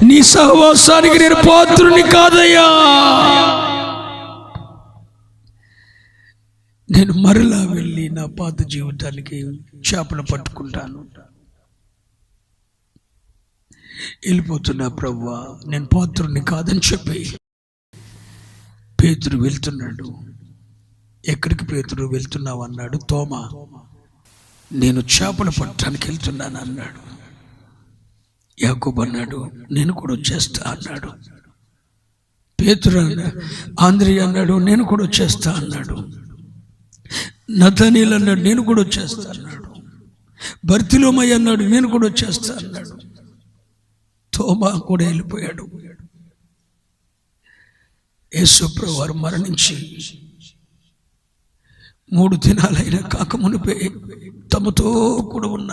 నీ సహవాసానికి నేను పాత్రుని కాదయ్యా. నేను మరలా వెళ్ళి నా పాత జీవితానికి చేపలు పట్టుకుంటాను. వెళ్ళిపోతున్నా ప్రభువా, నేను పాత్రుని కాదని చెప్పి. పేతురు వెళ్తున్నాడు. ఎక్కడికి పేతురు వెళ్తున్నావు అన్నాడు. తోమా, నేను చేపలు పట్టడానికి వెళ్తున్నాను అన్నాడు. యాకోబు అన్నాడు, నేను కూడా వచ్చేస్తా అన్నాడు. పేతురు ఆంద్రియ అన్నాడు, నేను కూడా వచ్చేస్తా అన్నాడు. నతనీయులు అన్నాడు, నేను కూడా వచ్చేస్తా అన్నాడు. బర్తిలోమయ్య అన్నాడు, నేను కూడా వచ్చేస్తా అన్నాడు. తోమా కూడా వెళ్ళిపోయాడు. యేసు ప్రభువారు మరణించి 3 దినాలైనా కాకమునిపే తమతో కూడా ఉన్న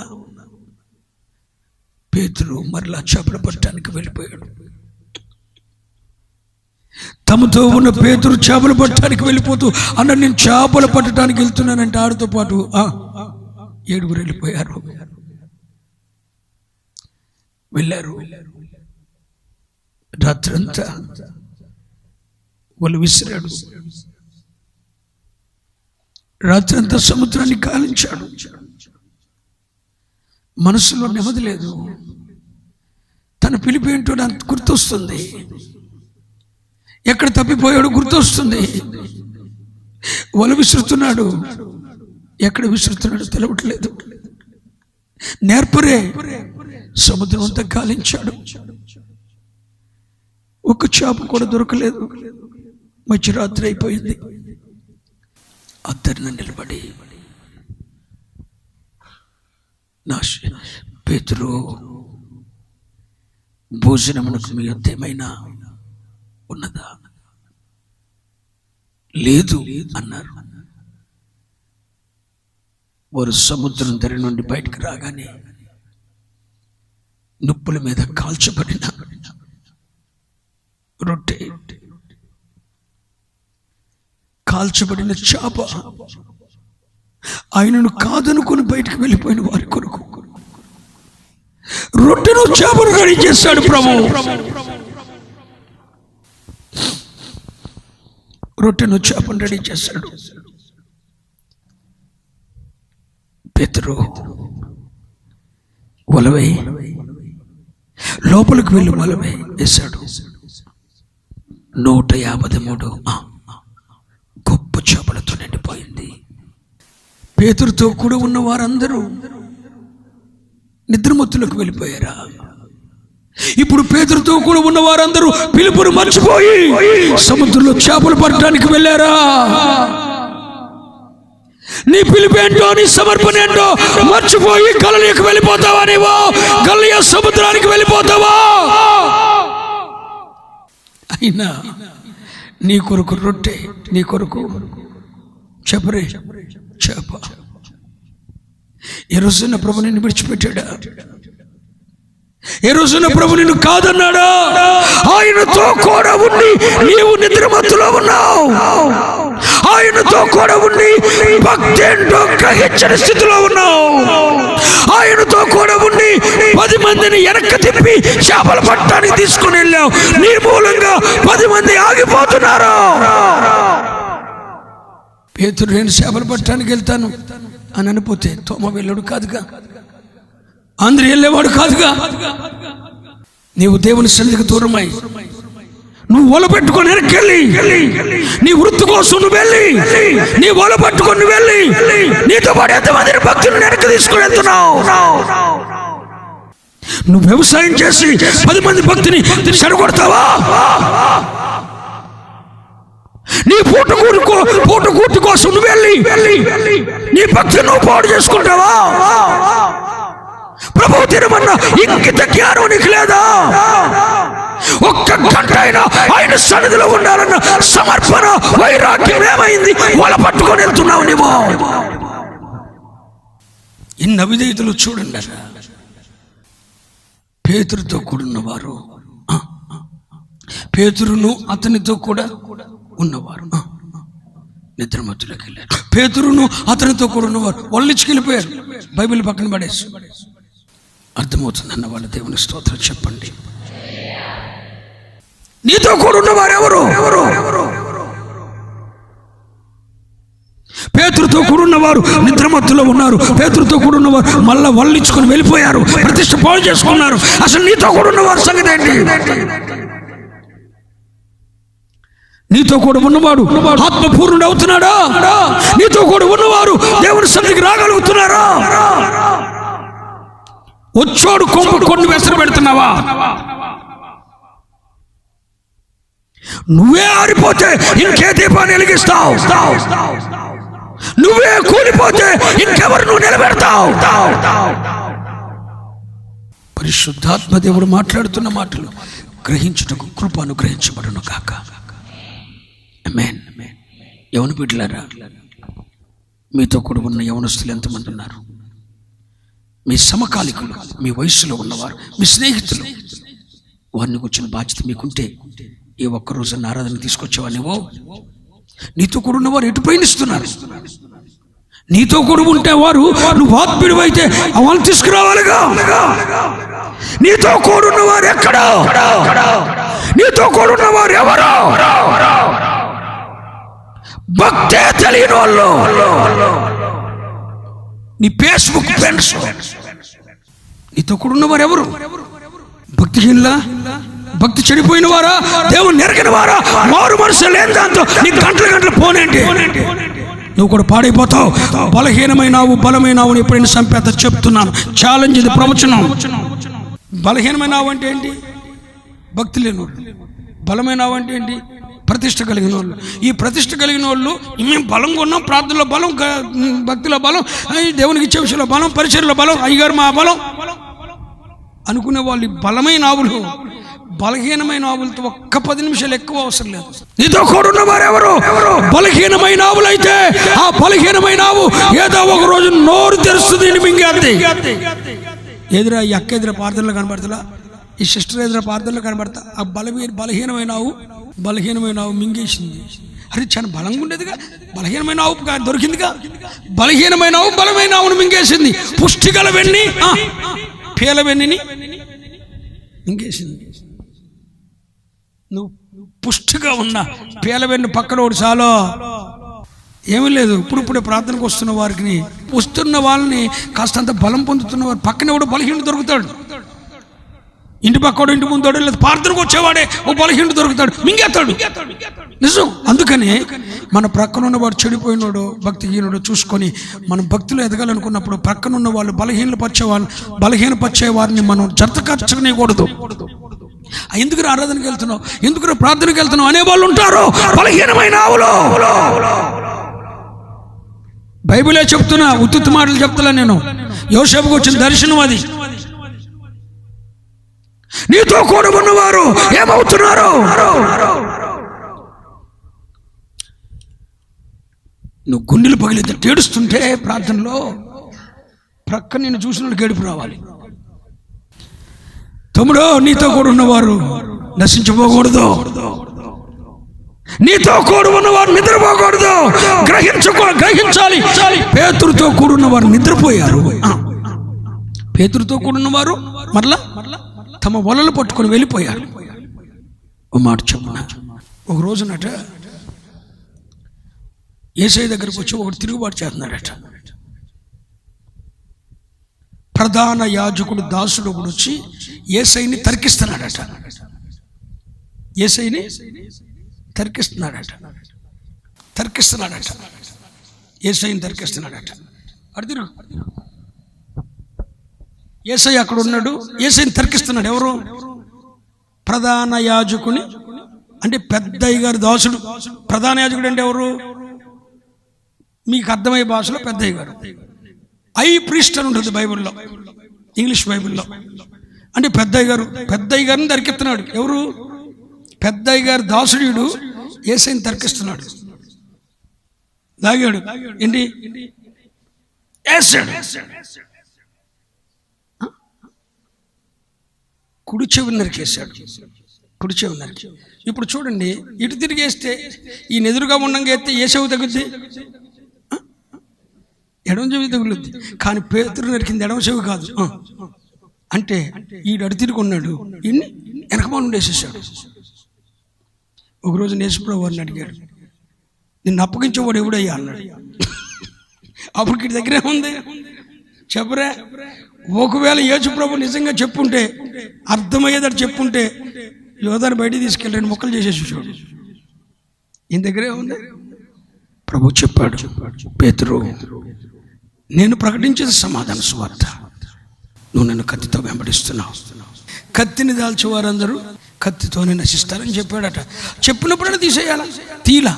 పేతురు మరలా చేపలు పట్టడానికి వెళ్ళిపోయాడు. తమతో ఉన్న పేతురు చేపలు పట్టడానికి వెళ్ళిపోతూ అన్న నేను చేపలు పట్టడానికి వెళ్తున్నానంటే ఆడితో పాటు 7 వెళ్ళిపోయారు. వెళ్ళారు. రాత్రంతా వాళ్ళు విసిరాడు. రాత్రంతా సముద్రాన్ని కాలించాడు. మనసులో నెమ్మది లేదు. తన పిలిపి ఏంటో నాకు గుర్తొస్తుంది. ఎక్కడ తప్పిపోయాడు గుర్తొస్తుంది. వల విసురుతున్నాడు. ఎక్కడ విసురుతున్నాడు తెలవట్లేదు. నేర్పరే సముద్రం అంతా కాలించాడు. ఒక్క చేప కూడా దొరకలేదు. మధ్యరాత్రి అయిపోయింది. అద్దరిన నిలబడి పేతురు భోజనమునకు మీ వద్ద ఏమైనా ఉన్నదా? లేదు అన్నారు. వారు సముద్రం ధర నుండి బయటకు రాగానే నిప్పుల మీద కాల్చబడిన రొట్టె, కాల్చబడిన చేప, ఆయనను కాదనుకొని బయటకు వెళ్ళిపోయిన వారి కొరకు రొట్టెను చేపను రెడీ చేశాడు ప్రభు. రొట్టెను చేపను రెడీ చేశాడు. పేతురు వలవై లోపలికి వెళ్ళి వలవై వేశాడు. 153 గొప్ప చేపలతో నిండిపోయింది. పేతురుతో కూడా ఉన్న వారందరూ నిద్రమత్తులకు వెళ్ళిపోయారా? ఇప్పుడు పేతురుతో కూడా ఉన్న వారందరూ పిలుపును మర్చిపోయి సముద్రంలో చేపలు పట్టడానికి వెళ్ళారా? నీ పిలుపేంటో, నీ సమర్పణ ఏంటో మర్చిపోయి గలిలయకు వెళ్ళిపోతావా? నీవు గలిలయ సముద్రానికి వెళ్ళిపోతావా? అయినా నీ కొరకు రొట్టె, నీ కొరకు చెప్పరే చేప. ఏ రోజున ప్రభు నిన్ను విడిచిపెట్టాడా? ఏ రోజున ప్రభు నిన్ను కాదన్నాడా? ఆయనతో కూడా ఉండి నీవు నిద్రమత్తులో ఉన్నావు. ఆయనతో కూడా ఉండి భక్తి ఏంటో గ్రహించని స్థితిలో ఉన్నావు. ఆయనతో కూడా ఉండి 10 మందిని వెనక్కి తిప్పి చేపలు పట్టడానికి తీసుకుని వెళ్ళావు. నీ మూలంగా 10 మంది ఆగిపోతున్నారు. పేతురు నేను చేపలు పట్టడానికి వెళ్తాను అని అనిపోతే తోమ వెళ్ళాడు కాదుగా, అందరు వెళ్ళేవాడు కాదుగా. నీవు దేవుని సన్నిధికి దూరమై నువ్వు వల పెట్టుకొని వెనక్కి నీ వృత్తి కోసం నువ్వు వెళ్ళి, నీ వల పట్టుకొని వెళ్ళి నీతో పాటు ఎంతమంది భక్తులను వెనక్కి తీసుకుని వెళ్తున్నావు. నువ్వు వ్యవసాయం చేసి 10 మంది భక్తిని చెడగొడతావా? నీ పూట కోసం నువ్వు వెళ్ళి నీ భక్తిని నువ్వు పాడు చేసుకుంటావా? ప్రభు తినమన్నా ఇంకిత జ్ఞానం నీకు లేదా? ఒక్క గంట అయినా ఆయన సన్నిధిలో ఉండాలన్న సమర్పణ, వైరాగ్యం ఏమైంది? వాళ్ళ పట్టుకొని వెళ్తున్నావు నీవు. ఇన్ని అవిధేయతలు చూడండి. పేతురుతో కూడున్నవారు, పేతురును అతనితో కూడా ఉన్నవారు నిద్రమత్తులోకి వెళ్ళారు. పేతురును అతనితో కూడా ఉన్నవారు వాళ్ళిచ్చుకెళ్ళిపోయారు. బైబిల్ పక్కన పడేసి. అర్థమవుతుందన్న వాళ్ళ దేవుని స్తోత్రం చెప్పండి. నీతో కూడా ఉన్నవారు ఎవరు? పేతురుతో కూడా ఉన్నవారు నిద్రమత్తులో ఉన్నారు. పేతురుతో కూడా ఉన్నవారు మళ్ళా వల్లించుకొని వెళ్ళిపోయారు, ప్రతిష్ట పాడు చేసుకున్నారు. అసలు నీతో కూడా ఉన్నవారు సంగతి ఏంటి? నీతో కూడా ఉన్నవాడు ఆత్మపూర్ణుడు అవుతున్నాడా? నీతో కూడా ఉన్నవారు దేవుని సన్నిధికి రాగలుగుతున్నారా? వచ్చోడు కొంపు కొన్ని వెసరు పెడుతున్నావా? నువ్వే ఆరిపోతే ఇంకే దీపాన్ని వెలిగిస్తావు? నువ్వే కూలిపోతే ఇంకెవరు నువ్వు నిలబెడతావు? పరిశుద్ధాత్మ దేవుడు మాట్లాడుతున్న మాటలు గ్రహించుటకు కృప అనుగ్రహించబడును కాక. ఆమేన్. యవన బిడ్డలారా, మీతో కూడా ఉన్న యవనస్తులు ఎంతమంది ఉన్నారు? మీ సమకాలికులు, మీ వయసులో ఉన్నవారు, మీ స్నేహితులు, వారిని కూర్చున్న బాధ్యత మీకుంటే ఏ ఒక్కరోజు ఆరాధన తీసుకొచ్చేవాడినివో. నీతో కూడా ఉన్నవారు ఎటు పయనిస్తున్నారు? నీతో కూడా ఉంటే వారు, నువ్వు ఆత్మీయుడు అయితే వాళ్ళని తీసుకురావాలిగా. నీతో కూడున్నవారు ఎక్కడో, నీతో కూడున్నవారు ఎవరో? భక్తే తెలియని వాళ్ళు, నీ ఫేస్బుక్ ఫ్రెండ్స్. నీతో కూడున్నవారు ఎవరు? భక్తిహీనులా? భక్తి చెడిపోయిన వారా? దేవుని ఎరగిన వారా? మారు మనసు లేని దాంతో నీ గంటలు పోనేంటి? నువ్వు కూడా పాడైపోతావు. బలహీనమైనావు, బలమైనావు అని ఎప్పుడైనా సంపేత చెప్తున్నాను. ఛాలెంజ్ ఇది, ప్రవచనం. బలహీనమైనావు అంటే ఏంటి? భక్తి లేని వాళ్ళు. బలమైనావు అంటే ఏంటి? ప్రతిష్ట కలిగిన వాళ్ళు. ఈ ప్రతిష్ట కలిగిన వాళ్ళు మేము బలంగా ఉన్నాం, ప్రార్థనలో బలం, భక్తిలో బలం, దేవునికి ఇచ్చే విషయంలో బలం, పరిచర్లో బలం, అయ్యగారు మా బలం అనుకునే వాళ్ళు బలమైన ఆవులు. బలహీనమైన ఆవులతో ఒక్క 10 నిమిషాలు ఎక్కువ అవసరం లేదు. నీతో కూడున్న వారెవరు? బలహీనమైన ఆవులైతే ఆ బలహీనమైన ఆవు ఏదో ఒక రోజు నోరు తెరుస్తుంది, మింగేది. ఎదురా ఈ అక్క ఎదుర ప్రార్థనలో కనబడతా, ఈ సిస్టర్ ఎదుర ప్రార్థనలో కనబడతా. ఆ బలహీనమైన ఆవు మింగేసింది. అరే చాలా బలంగా ఉండేదిగా, బలహీనమైన ఆవు దొరికిందిగా. బలహీనమైన ఆవు బలమైన ఆవును మింగేసింది. పుష్టిగల వెన్ని, పేల వెన్నిని మింగేసింది. నువ్వు పుష్టిగా ఉన్నా పేలవెన్ను పక్కన ఒకటి చాలు, ఏమీ లేదు. ఇప్పుడే ప్రార్థనకు వస్తున్న వారికి, వస్తున్న వాళ్ళని కాస్తంత బలం పొందుతున్న వారు పక్కన కూడా బలహీనుడు దొరుకుతాడు. ఇంటి పక్కడు, ఇంటి ముందోడు, లేదు ప్రార్థనకు వచ్చేవాడే ఓ బలహీనుడు దొరుకుతాడు, మింగేస్తాడు. నిజం. అందుకని మన ప్రక్కన ఉన్నవాడు చెడిపోయినోడు, భక్తిహీనుడు చూసుకొని మనం భక్తిలో ఎదగాలనుకున్నప్పుడు ప్రక్కన ఉన్న వాళ్ళు బలహీనపరిచే వారిని మనం జతకచ్చనీయకూడదు. ఎందుకు ఆరాధనకి వెళ్తున్నావు, ఎందుకు ప్రార్థనకి వెళ్తున్నావు అనే వాళ్ళు ఉంటారు, బలహీనమైన ఆవులు. బైబిలే చెప్తున్నా, ఉత్తుత్తి మాటలు చెప్తున్నా నేను. యోసేపుకు వచ్చిన దర్శనం అది. నీతో కూడా ఉన్నవారు ఏమవుతున్నారు? నువ్వు గుండెలు పగిలితే ఏడుస్తుంటే ప్రార్థనలో ప్రక్క నేను చూసిన గేడుపు రావాలి. తమ్ముడు, నీతో కూడా ఉన్నవారు నశించిపోకూడదు, నీతో కూడా ఉన్నవారు నిద్రపోకూడదు. గ్రహించాలి. పేతురుతో కూడున్నవారు నిద్రపోయారు. పేతురుతో కూడున్నవారు మరలా తమ వలలు పట్టుకొని వెళ్ళిపోయారు. ఓ మాట చెప్పున, ఒక రోజునట యేసయ్య దగ్గరకు వచ్చి ఒకటి తిరుగుబాటు చేస్తున్నాడట. ప్రధాన యాజకుడు దాసుడు కూడా వచ్చి యేసయ్యని తర్కిస్తున్నాడట. యేసయ్యని తర్కిస్తున్నాడట. యేసయ్యని తర్కిస్తున్నాడట. అర్థం, యేసయ్య అక్కడ ఉన్నాడు, యేసయ్యని తర్కిస్తున్నాడు. ఎవరు? ప్రధాన యాజకుని, అంటే పెద్దయ్య గారి దాసుడు. ప్రధాన యాజకుడు అంటే ఎవరు? మీకు అర్థమయ్యే భాషలో పెద్దయ్య గారు. ఐ ప్రీస్ట్ అని ఉంటుంది బైబిల్లో, ఇంగ్లీష్ బైబిల్లో. అంటే పెద్దయ్య గారిని తర్కిస్తున్నాడు. ఎవరు? పెద్దయ్య గారి దాసుడు యేసయ్యని తర్కిస్తున్నాడు. లాగాడు. ఏంటి? వేసాడు. కుడి చెవి నరికేశాడు. కుడి చెవి నరికి. ఇప్పుడు చూడండి, ఇటు తిరిగేస్తే ఈ ఎదురుగా ఉండంగా ఎత్తే ఏ చెవి తగ్గుద్ది? ఎడమ చెవి తగులుద్ది. కానీ పేతురు నరికింది ఎడమ చెవి కాదు. అంటే ఈడు అడు తిరిగి ఉన్నాడు, ఇన్ని వెనకమాల ఉండేసేసాడు. ఒకరోజు యేసుప్రభు వారిని అడిగాడు, నిన్ను అప్పగించేవాడు ఎవడయ్యా అన్నాడు. అప్పుడు వీడి దగ్గరే ఉంది, చెప్పరా? ఒకవేళ యేసుప్రభు నిజంగా చెప్పుంటే, అర్థమయ్యేదాడు చెప్పుంటే, యోధాన్ని బయటికి తీసుకెళ్ళి 2 ముక్కలు చేసేసి చూడు. ఈయన దగ్గరే ఉంది. ప్రభు చెప్పాడు, పేతురు, నేను ప్రకటించేది సమాధాన సువార్త, నువ్వు నన్ను కత్తితో వెంబడిస్తున్నావు. కత్తిని దాల్చేవారందరూ కత్తితోనే నశిస్తారని చెప్పాడట. చెప్పినప్పుడైనా తీసేయాలా? తీలా.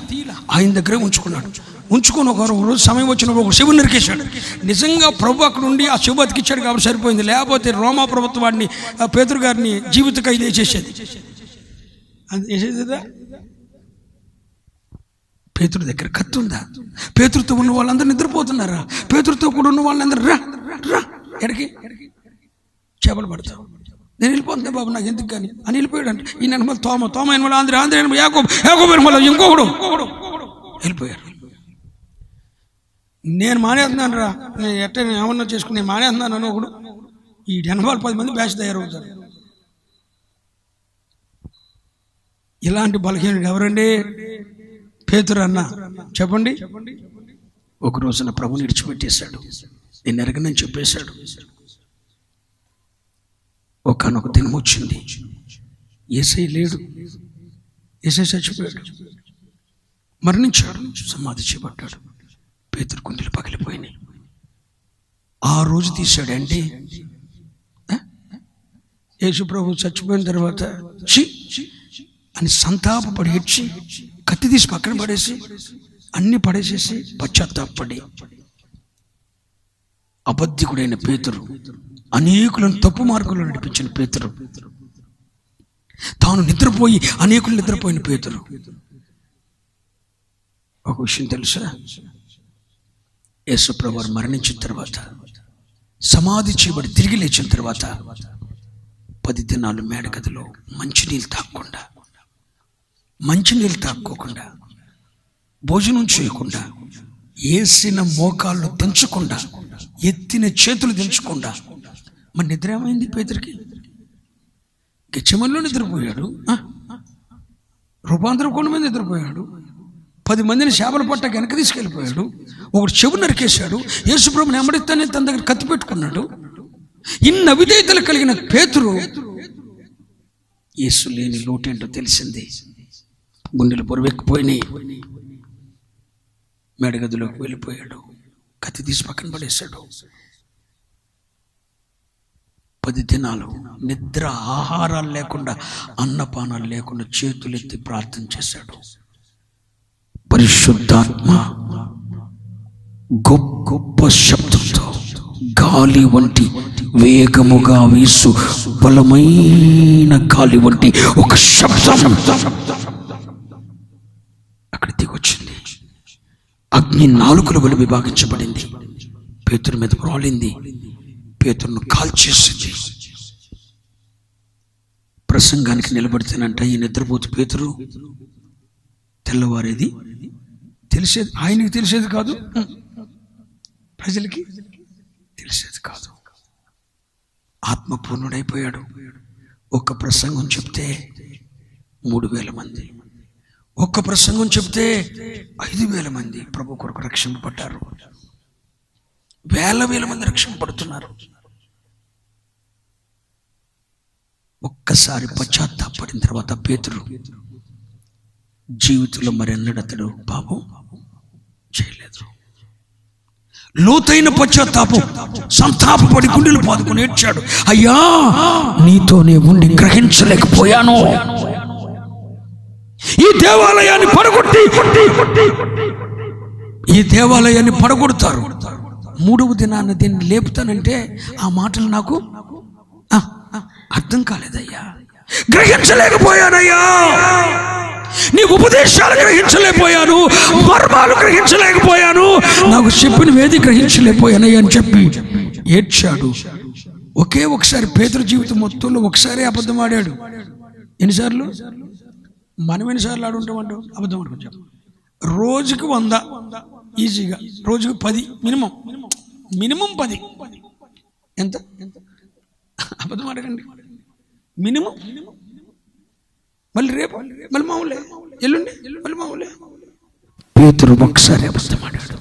ఆయన దగ్గరే ఉంచుకున్నాడు. ఉంచుకొని ఒక రోజు సమయం వచ్చినప్పుడు ఒక శివుని నరికేశాడు. నిజంగా ప్రభు అక్కడ ఉండి ఆ శివు బతికిచ్చాడు కాబట్టి సరిపోయింది. లేకపోతే రోమా ప్రభుత్వం వాడిని, పేతురు గారిని జీవిత ఖైదు వేసేసేది. అది వేసేదా? పేతురు దగ్గర కత్తి ఉందా? పేతురుతో ఉన్న వాళ్ళందరూ నిద్రపోతున్నారా? పేతురుతో కూడా ఉన్న వాళ్ళందరూ రా రా ఎక్కడికి? చేపలు పడతాం. నేను వెళ్ళిపోతున్నా బాబు, నాకు ఎందుకు కానీ అని వెళ్ళిపోయాడు అంట. ఈ నెనమల తోమ ఎనమల ఆంధ్ర యాకోబు ఎనమల ఇంకొకడు వెళ్ళిపోయారు. నేను మానేస్తున్నాను రా, నేను ఎట్ట ఏమన్నా చేసుకుని నేను మానేస్తున్నాను అని ఒకడు. ఈ 10 మంది బ్యాచ్ తయారవుతారు. ఇలాంటి బలహీనుడు ఎవరండి? పేతురు అన్న. చెప్పండి. ఒక రోజున ప్రభుని విడిచిపెట్టేశాడు, నేను ఎరగనని చెప్పేశాడు. ఒకనొక దినం వచ్చింది, యేసయ్య లేడు, యేసయ్య చచ్చిపోయాడు, మరణించాడు, సమాధి చేయబడ్డాడు. పేతురు గుండెలు పగిలిపోయినాయి. ఆ రోజు తీశాడండి. యేసు ప్రభు చచ్చిపోయిన తర్వాత ఛీ అని సంతాపపడి ఏడ్చి కత్తి తీసి పక్కన పడేసి అన్ని పడేసేసి పశ్చాత్తాపడి అబద్ధికుడైన పేతురు, అనేకులను తప్పు మార్గంలో నడిపించిన పేతురు, తాను నిద్రపోయి అనేకులు నిద్రపోయిన పేతురు. ఒక విషయం తెలుసా? యేసు ప్రభువు మరణించిన తర్వాత, సమాధి చేయబడి తిరిగి లేచిన తర్వాత 10 దినాలు మేడగదిలో మంచినీళ్ళు తాక్కోకుండా, భోజనం చేయకుండా, వేసిన మోకాళ్ళు దించకుండా, ఎత్తిన చేతులు దించకుండా. మరి నిద్ర ఏమైంది పేతురికి? గెచ్చమల్లో నిద్రపోయాడు, రూపాంతరం కొండ మీద నిద్రపోయాడు, 10 మందిని చేపల పట్ట వెనక తీసుకెళ్ళిపోయాడు, ఒకడు చెవు నరికేశాడు, యేసుప్రభుని ఎమ్మడిస్తానే తన దగ్గర కత్తి పెట్టుకున్నాడు. ఇన్ని అవిధేయతలు కలిగిన పేతురు యేసు లేని లోటేంటో తెలిసింది. గుండెలు బరువెక్కిపోయినాయి, మేడగదిలోకి వెళ్ళిపోయాడు, కత్తి తీసి పక్కన పడేశాడు. 10 దినాలు నిద్ర ఆహారాలు లేకుండా, అన్నపానాలు లేకుండా చేతులెత్తి ప్రార్థన చేశాడు. పరిశుద్ధాత్మ గొప్ప శబ్దంతో, గాలి వంటి వేగముగా వీసు బలమైన గాలి వంటి ఒక శబ్దం అక్కడ దిగొచ్చింది. అగ్ని 4 వల్ల విభాగించబడింది, పేతురు మీద రాలింది, పేతురును కాల్చేసింది. ప్రసంగానికి నిలబడితేనంట ఈ నిద్రపోతు పేతురు తెల్లవారేది తెలిసేది, ఆయనకి తెలిసేది కాదు, ప్రజలకి తెలిసేది కాదు. ఆత్మపూర్ణుడైపోయాడు. ఒక్క ప్రసంగం చెప్తే 3000 మంది, ఒక్క ప్రసంగం చెప్తే 5000 మంది ప్రభు కొరకు రక్షింపబడ్డారు. వేల మంది రక్షింపబడుతున్నారు. ఒక్కసారి పశ్చాత్తాపడిన తర్వాత పేతురు జీవితంలో మరెన్నడూ అతడు పాపం చేయలేదు. లోతైన పశ్చాత్తాపం, సంతాపపడి గుండెలు పాదుకొని ఏడ్చాడు. అయ్యా, నీతోనే ఉండి గ్రహించలేకపోయాను. ఈ దేవాలయాన్ని పడగొడతారు, 3వ దినాన్ని దీన్ని లేపుతానంటే ఆ మాటలు నాకు అర్థం కాలేదయ్యా, గ్రహించలేకపోయానయ్యా, నీ ఉపదేశాలు గ్రహించలేకపోయాను, మర్మాలు గ్రహించలేకపోయాను, నాకు చెప్పినవేది గ్రహించలేకపోయానయ్యా అని చెప్పి ఏడ్చాడు. ఒకసారి పేతురు జీవితం మొత్తంలో ఒకసారి అబద్ధం ఆడాడు. ఎన్నిసార్లు? మనం ఎన్నిసార్లు ఆడుంటామంటూ అబద్ధం ఆడుకుంటాం. రోజుకి 100 ఈజీగా, రోజుకి 10 మినిమం 10. ఎంత అబద్ధం ఆడకండి, మినిమం. మళ్ళీ రేపు మళ్ళీ మామూలే, ఎల్లుండి మళ్ళీ మామూలే. పేతురు ఒకసారి అబద్ధం ఆడాడు,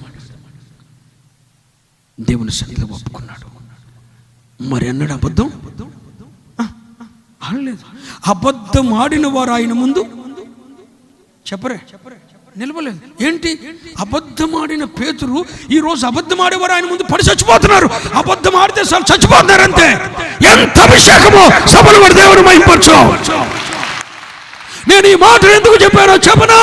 దేవుని సన్నిధిలో ఒప్పుకున్నాడు. మరి అన్నాడు అబద్ధం ఆడలేదు. అబద్ధం ఆడిన వారు ఆయన ముందు చెప్పరే, నిలవలేదు. ఏంటి? అబద్ధం ఆడిన పేతురు ఈ రోజు అబద్ధం ఆడేవారు ఆయన ముందు పడి చచ్చిపోతున్నారు. అబద్ధం ఆడితే చచ్చిపోతున్నారు అంతే. ఎంత అభిషేకమో సభలు వాడు దేవుడు మహింపరచు. నేను ఈ మాట ఎందుకు చెప్పానో చెప్పనా?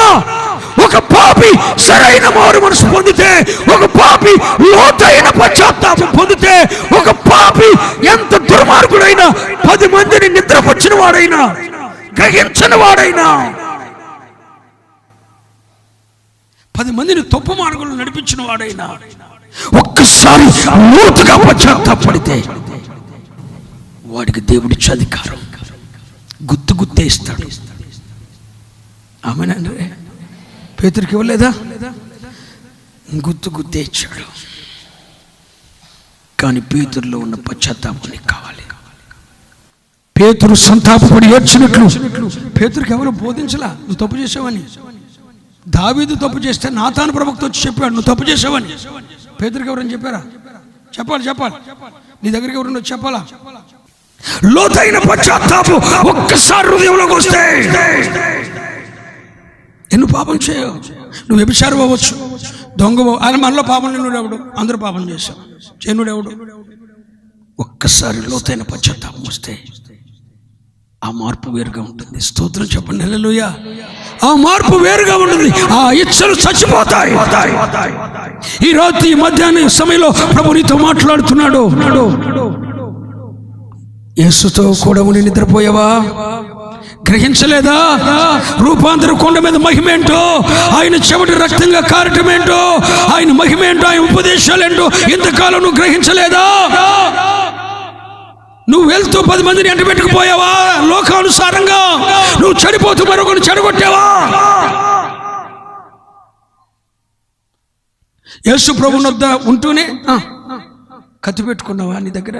ఒక పాపి సరైన మారు మనసు పొందితే, ఒక పాపి లోతైన పశ్చాత్తాపం పొందితే, ఒక పాపి ఎంత దుర్మార్గుడైనా, 10 మందిని నిద్రపరిచిన వాడైనా, గ్రహించని వాడైనా, 10 మందిని తప్పు మార్గంలో నడిపించిన వాడైనా, ఒక్కసారి లోతుగా పశ్చాత్తాపడితే వాడికి దేవుడిచ్చే అధికారం గుత్తే ఇస్తాడు. ఆమెనండి, పేతురికి ఇవ్వలేదా? గుత్తే ఇచ్చాడు. కానీ పేతురులో ఉన్న పశ్చాత్తాపం నీకు కావాలి. పేతురు సంతాపపడి ఏడ్చినట్లు పేతురికి ఎవరు బోధించలా నువ్వు తప్పు చేసావని. దావీదు తప్పు చేస్తే నాతాను ప్రవక్త వచ్చి చెప్పాడు నువ్వు తప్పు చేసావని. పేతురికి ఎవరని చెప్పారా? చెప్పాలి. నీ దగ్గరికి ఎవరన్నా చెప్పాలా? లోతైన పశ్చాత్తాపం ఒక్కసారి హృదయంలోకి వస్తే ఎన్ను పాపం చేయవు. నువ్వు వ్యభిచారం అవ్వచ్చు, దొంగ ఆయన మనలో పాపం లేనుడు ఎవడు? అందరూ పాపం చేశావు. చేయనుడు ఎవడు? ఒక్కసారి లోతైన పశ్చాత్తాపం వస్తే ఆ మార్పు వేరుగా ఉంటుంది. స్తోత్రం చెప్పండి. హల్లెలూయా. ఆ మార్పు వేరుగా ఉంటుంది. ఆ ఇచ్చలు చచ్చిపోతాయి. ఈ రాత్రి మధ్యాహ్న సమయంలో ప్రభు నీతో మాట్లాడుతున్నాడు. యేసుతో కూడా ఉండి నిద్రపోయావా? గ్రహించలేదా? రూపాంతర కొండ మీద మహిమేంటో, ఆయన చెమటి రక్తంగా కారటమేంటో, ఆయన మహిమేంటో, ఆయన ఉపదేశాలేంటో ఇంతకాలం నువ్వు గ్రహించలేదా? నువ్వు వెళ్తూ 10 మందిని ఎంట పెట్టుకుపోయావా? లోకానుసారంగా నువ్వు చెడిపోతూ మరొకరు చెడగొట్టావా? యేసు ప్రభు వద్ద ఉంటూనే కత్తి పెట్టుకున్నావా? నీ దగ్గర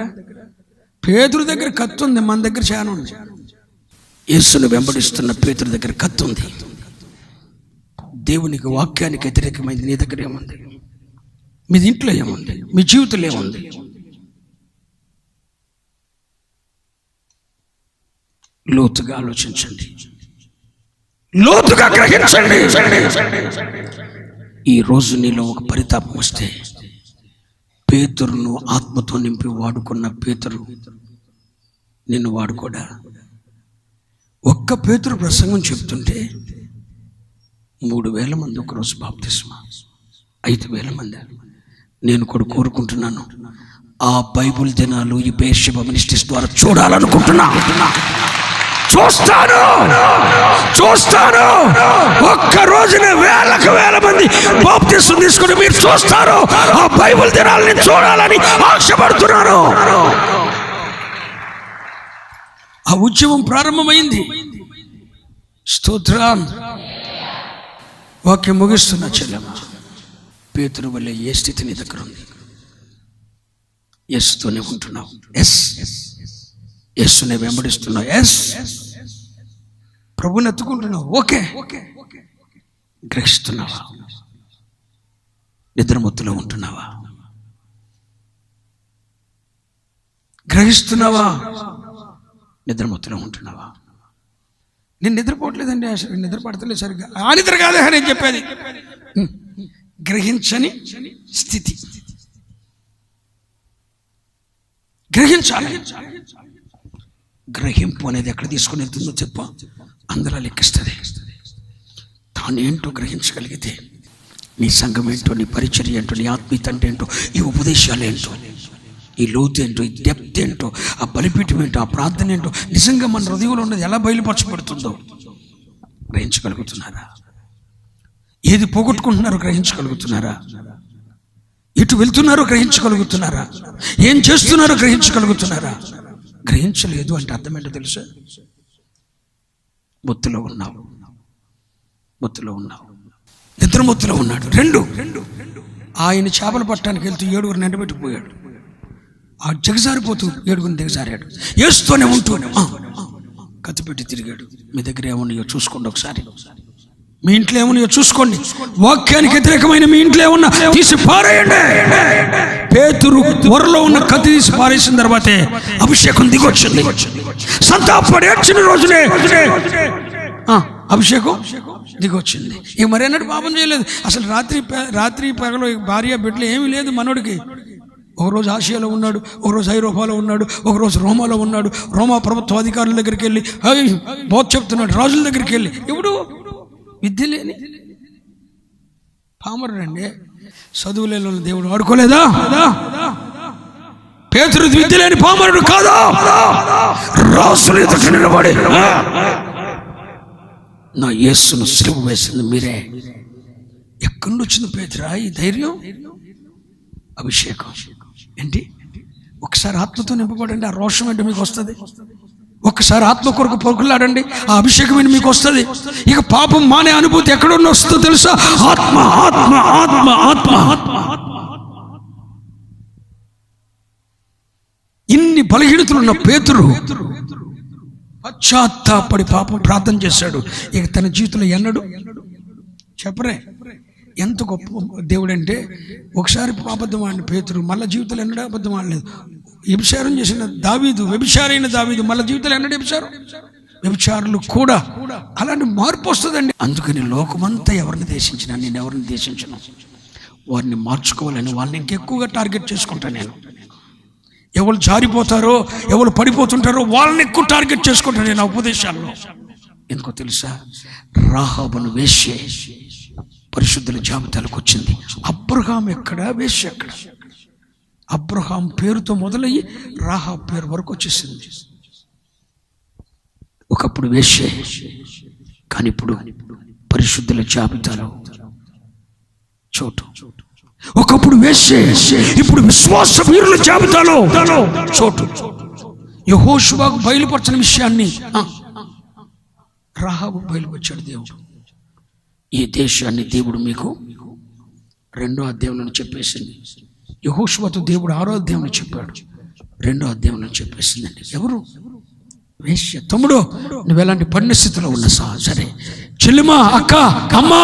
పేతురు దగ్గర కత్తి ఉంది, మన దగ్గర చాలా ఉంది. యేసును వెంబడిస్తున్న పేతురు దగ్గర కత్తి ఉంది. దేవునికి వాక్యానికి వ్యతిరేకమైంది నీ దగ్గర ఏముంది? మీ ఇంట్లో ఏముంది? మీ జీవితంలో ఏముంది? లోతుగా ఆలోచించండి, లోతుగా గ్రహించండి. ఈ రోజు నీలో ఒక పరితాపం వస్తే, పేతురును ఆత్మతో నింపి వాడుకున్న పేతురు నిన్ను వాడుకోడా? ఒక్క పేతురు ప్రసంగం చెప్తుంటే 3,000 మంది ఒకరోజు బాప్తిస్మా, 5,000 మంది. నేను కూడా కోరుకుంటున్నాను ఆ బైబుల్ దినాలు ఈ బేర్షెబా మినిస్ట్రీస్ ద్వారా చూడాలనుకుంటున్నా. చూస్తాను. ఒక్క రోజున 1,000 మంది బాప్తిస్మం తీసుకుని మీరు చూస్తారు. ఆ బైబుల్ దినాలని చూడాలని ఆశపడుతున్నారు. ఆ ఉద్యమం ప్రారంభమైంది. స్తోత్రం. వాక్యం ముగిస్తున్న చెల్లెమ్మ, పేతురు వల్ల ఏ స్థితి నీ దగ్గర ఉంది? ఎస్తోనే ఉంటున్నావు. యేసునే వెంబడిస్తున్నావు. ప్రభుని ఎత్తుకుంటున్నావు. ఓకే. గ్రహిస్తున్నావా? నిద్రమత్తులో ఉంటున్నావా? గ్రహిస్తున్నావా? నిద్రమత్తులో ఉంటున్నావా? నేను నిద్రపోవట్లేదండి, అసలు నిద్ర పడతలేదు సరిగ్గా. ఆ నిద్ర కాదే నేను చెప్పేది. గ్రహించని స్థితి. గ్రహించాలి. గ్రహింపు అనేది ఎక్కడ తీసుకుని వెళ్తుందో చెప్ప అందరూ లెక్కిస్తుంది. తానేంటో గ్రహించగలిగితే నీ సంఘం ఏంటో, నీ పరిచర్య ఏంటో, నీ ఆత్మీయత అంటే ఏంటో, ఈ ఉపదేశాలు ఏంటో, ఈ లోతు ఏంటో, ఈ డెప్త్ ఏంటో, ఆ బలిపీఠం ఏంటో, ఆ ప్రార్థన ఏంటో నిజంగా మన హృదయంలో ఉన్నది ఎలా బయలుపరచబడుతుందో గ్రహించగలుగుతున్నారా? ఏది పోగొట్టుకుంటున్నారో గ్రహించగలుగుతున్నారా? ఎటు వెళ్తున్నారో గ్రహించగలుగుతున్నారా? ఏం చేస్తున్నారో గ్రహించగలుగుతున్నారా? గ్రహించలేదు అంటే అర్థం ఏంటో తెలుసా? మొత్తులో ఉన్నావు. నిద్రమొత్తులో ఉన్నాడు. 2 ఆయన చేపలు పట్టడానికి వెళ్తూ 7 ఎండబెట్టిపోయాడు. ఆ దిగజారిపోతూ 7 దిగజారాడు. యేసుతోనే ఉంటూనే కత్తి పెట్టి తిరిగాడు. మీ దగ్గర ఏమన్నాయో చూసుకోండి ఒకసారి. మీ ఇంట్లో ఏమన్నాయో చూసుకోండి. వాక్యానికి వ్యతిరేకమైన మీ ఇంట్లో ఏమన్నా తీసి పారేయండి. పేతురు వరలో ఉన్న కత్తి తీసి పారేసిన తర్వాతే అభిషేకం దిగొచ్చింది. సంతాపడి వచ్చిన రోజునే అభిషేకం దిగొచ్చింది. ఇక మరేనాడు పాపం చేయలేదు. అసలు రాత్రి పగలు భార్య బిడ్డలు ఏమీ లేదు మనోడికి. ఒకరోజు ఆసియాలో ఉన్నాడు, ఒకరోజు ఐరోపాలో ఉన్నాడు, ఒకరోజు రోమాలో ఉన్నాడు. రోమా ప్రభుత్వ అధికారుల దగ్గరికి వెళ్ళి బోధ చెప్తున్నాడు. రాజుల దగ్గరికి వెళ్ళి ఇప్పుడు విద్య లేని పామరుడండి. చదువులేని దేవుడు వాడుకోలేదా? పేతురు విద్య లేని పామరుడు కాదా? రాజులు ఎదుట నిలబడి నా యేసును సిలువ వేసింది మీరే. ఎక్కడి నుంచి వచ్చింది పేతురా ఈ ధైర్యం? అభిషేకం ఏంటి? ఒకసారి ఆత్మతో నింపబడండి, ఆ రోషం ఏంటి మీకు వస్తుంది. ఒక్కసారి ఆత్మ కొరకు పొరుగులాడండి, ఆ అభిషేకం ఏంటి మీకు వస్తుంది. ఇక పాపం మానే అనుభూతి ఎక్కడున్న వస్తుందో తెలుసా? ఆత్మ ఆత్మ ఆత్మ ఆత్మ ఆత్మ. ఇన్ని బలహీనతలున్న పేతురు పశ్చాత్తాపడి పాపం ప్రార్థన చేశాడు. ఇక తన జీవితంలో ఎన్నడు చెప్పరే ఎంత గొప్ప దేవుడు అంటే, ఒకసారి అబద్ధం ఆడిన పేతురు మళ్ళీ జీవితంలో ఎన్నడూ అబద్ధం ఆడలేదు. వ్యభిచారం చేసిన దావీదు, వ్యభిచారైన దావీదు మళ్ళీ జీవితంలో ఎన్నడూ వ్యభిచారులు కూడా అలాంటి మార్పు వస్తుందండి. అందుకని లోకమంతా ఎవరిని దేశించినా, నేను ఎవరిని దేశించను, వారిని మార్చుకోవాలని వాళ్ళని ఇంకెక్కువగా టార్గెట్ చేసుకుంటాను. నేను ఎవరు జారిపోతారో, ఎవరు పడిపోతుంటారో వాళ్ళని ఎక్కువ టార్గెట్ చేసుకుంటాను నేను ఉపదేశాల్లో. ఎందుకో తెలుసా? రాహాబును వేశ్య పరిశుద్ధుల జాబితాలకు వచ్చింది. అబ్రహాం ఎక్కడ, వేశ్య ఎక్కడ? అబ్రహాం పేరుతో మొదలయ్యి రాహాబ్ పేరు వరకు వచ్చేసింది. ఒకప్పుడు వేశ్య, కానీ ఇప్పుడు పరిశుద్ధుల జాబితాలో చోటు. ఒకప్పుడు వేశ్య, ఇప్పుడు విశ్వాస వీరుల జాబితాలో చోటు. యెహోషువకు బయలుపరచిన విషయాన్ని రాహాబు బయలుపరిచాడు దేవుడు. ఈ దేశాన్ని దేవుడు మీకు 2వ అధ్యాయంలో చెప్పేసింది. యెహోషువతో దేవుడు 6వ అధ్యాయంలో చెప్పాడు, 2వ అధ్యాయంలో చెప్పేసిందండి. ఎవరు? వేశ్య. తమ్ముడు, నువ్వు ఎలాంటి పరిస్థితిలో ఉన్నా సరే, చెల్లిమా, అక్క, అమ్మా,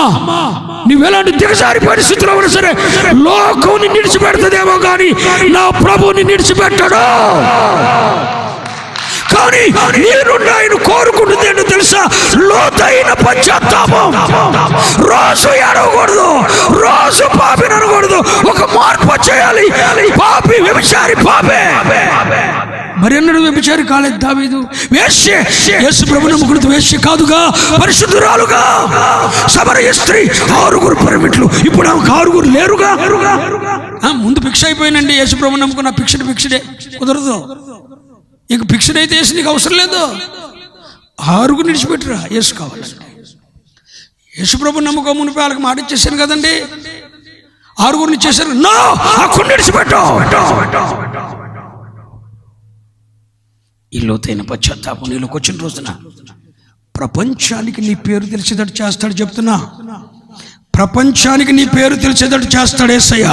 నువ్వు ఎలాంటి దిగజారి పరిస్థితిలో ఉన్నా సరే, లోకం నిన్ను విడిచిపెడతదేమో కానీ నా ప్రభువుని విడిచిపెట్టాడు. కానీ నేను ఆయన కోరుకుంటుంది ఏంటో తెలుసా? లోతైన పశ్చాత్తాపం. రోజు ఏడవకూడదు, రోజు పాపిని అనకూడదు, ఒక మార్పు చేయాలి. పాపి, వ్యభిచారి పాపే. మరి అన్నాడు వ్యభిచారి కాలేదు దావీదు. వేశ్య, యేసు ప్రభు నమ్ముకున్నది వేశ్య కాదుగా, పరిశుద్ధురాలుగా. సమరయ స్త్రీ 6 పరిమిట్లు, ఇప్పుడు ఆమెకు 6 లేరుగా. ముందు భిక్ష అయిపోయినండి. యేసు ప్రభు నమ్ముకున్న భిక్షడే కుదరదు. ఇంక భిక్ష అయితే యేసు నీకు అవసరం లేదు. 6 నిడిచిపెట్టురా, యేసు కావాలండి. యేసు ప్రభు నమ్మకం మునిపి వాళ్ళకి మాట ఇచ్చేసాను కదండి, 6 ఇచ్చేసారు. నో, అక్కడ నిడిచిపెట్టు. ఈ లోతైన పశ్చాత్తాపం నీలోకి వచ్చిన రోజున ప్రపంచానికి నీ పేరు తెలిసేటట్టు చేస్తాడు. చెప్తున్నా, ప్రపంచానికి నీ పేరు తెలిసేటట్టు చేస్తాడు యేసయ్య.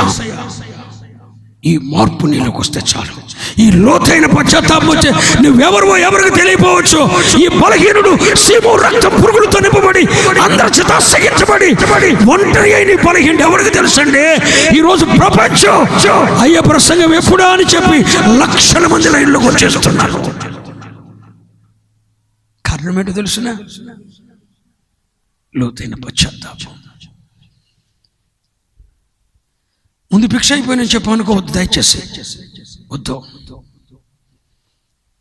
ఈ మార్పు నీలోకి వస్తే చాలు. ఈ లోతైన పశ్చాత్తాపం వచ్చే నువ్వెవరో ఎవరికి తెలియపోవచ్చు. ఈ బలహీనుడు సీము రక్తం పురుగులతో నింపబడి అందరి చేత అసహించబడి ఒంటరి అయిన బలహీనుడు ఎవరికి తెలుసండి? ఈ రోజు ప్రపంచం అయ్యే ప్రసంగం ఎప్పుడా అని చెప్పి లక్షల మంది లైన్లోకి వచ్చేస్తున్నారు. కారణం ఏంటో తెలుసున? లోతైన పశ్చాత్తాపం. ముందు భిక్ష అయిపోయిన చెప్పనుకోవద్దు, దయచేసి వద్దు.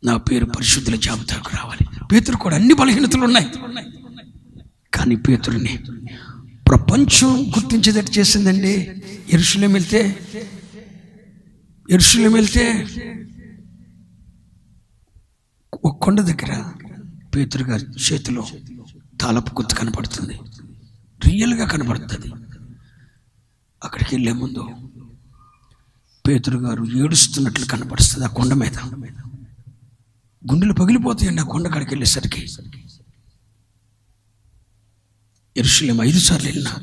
నా పేరు పరిశుద్ధుల జాబితాకు రావాలి. పేతురు కూడా అన్ని బలహీనతలు ఉన్నాయి, కానీ పేతురుని ప్రపంచం గుర్తించేటట్టు చేసిందండి. యెరూషలేము వెళ్తే ఒక కొండ దగ్గర పేతురు గారి చేతిలో తాళపు గుర్తు కనపడుతుంది, రియల్గా కనపడుతుంది. అక్కడికి వెళ్ళే ముందు పేతురు గారు ఏడుస్తున్నట్లు కనపడుస్తుంది. ఆ కొండ మీద గుండెలు పగిలిపోతాయండి. ఆ కొండ కాడికి వెళ్ళేసరికి యెరూషలేము 5 సార్లు వెళ్ళినా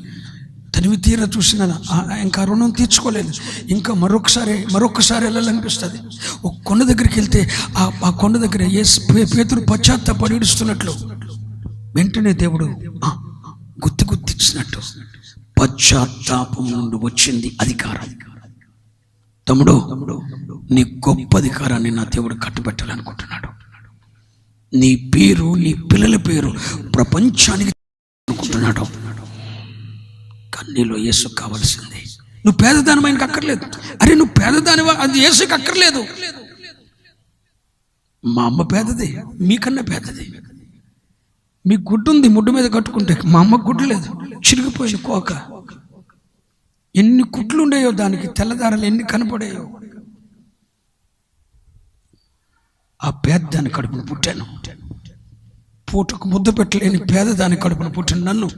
తనివి తీర చూసిన ఇంకా రుణం తీర్చుకోలేదు. ఇంకా మరొకసారి వెళ్ళాలనిపిస్తుంది. ఒక కొండ దగ్గరికి వెళ్తే ఆ కొండ దగ్గర పేతురు పశ్చాత్తాపడి ఏడుస్తున్నట్లు వెంటనే దేవుడు గుర్తిచ్చినట్టు పశ్చాత్తాపం నుండి వచ్చింది అధికారం. తమ్ముడు, నీ గొప్ప అధికారాన్ని నా దేవుడు కట్టుబెట్టాలనుకుంటున్నాడు. నీ పేరు, నీ పిల్లల పేరు ప్రపంచానికి అనుకుంటున్నాడు. కానీ నీలో యేసు కావాల్సింది. నువ్వు పేదదానిమైనకి అక్కర్లేదు. అరే నువ్వు పేదదానివా, అది యేసుకి అక్కర్లేదు. మా అమ్మ పేదది, మీకన్నా పేదది. మీ గుడ్డు ఉంది, ముడ్డు మీద కట్టుకుంటే. మా అమ్మ గుడ్డు లేదు, చిరిగిపోయింది కోక. ఎన్ని కుట్లు ఉండేయో దానికి, తెల్లదారాలు ఎన్ని కనపడేయో. ఆ పేదదాని కడుపును పుట్టాను. పూటకు ముద్ద పెట్టలేని పేదదాని కడుపును పుట్టిన నన్ను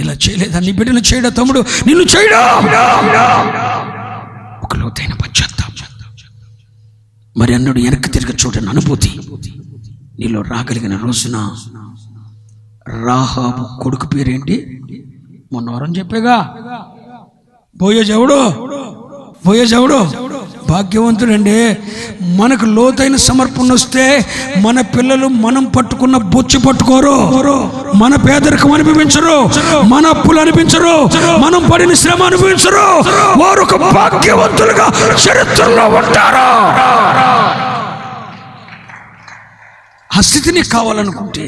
ఇలా చేయలేదా? నీ బిడ్డను చేయడా తమ్ముడు? నిన్ను చేయడా? ఒక లోతైన పశ్చాత్తాపం, మరి అన్నాడు వెనక్కి తిరిగి చూడని అనుభూతి నీలో రాగలిగిన రోజున రాహాబు కొడుకు పేరేంటి? మొన్న వారం చెప్పేగా, బోయజవుడు భాగ్యవంతుడండి. మనకు లోతైన సమర్పణ వస్తే మన పిల్లలు మనం పట్టుకున్న బొచ్చి పట్టుకోరు, మన పేదరికం అనిపించరు, మన అప్పులు అనిపించరు, మనం పడిన శ్రమ అనిపించరు. వారు ఒక భాగ్యవంతులుగా చరిత్రలో ఉంటారు. ఆ స్థితిని కావాలనుకుంటే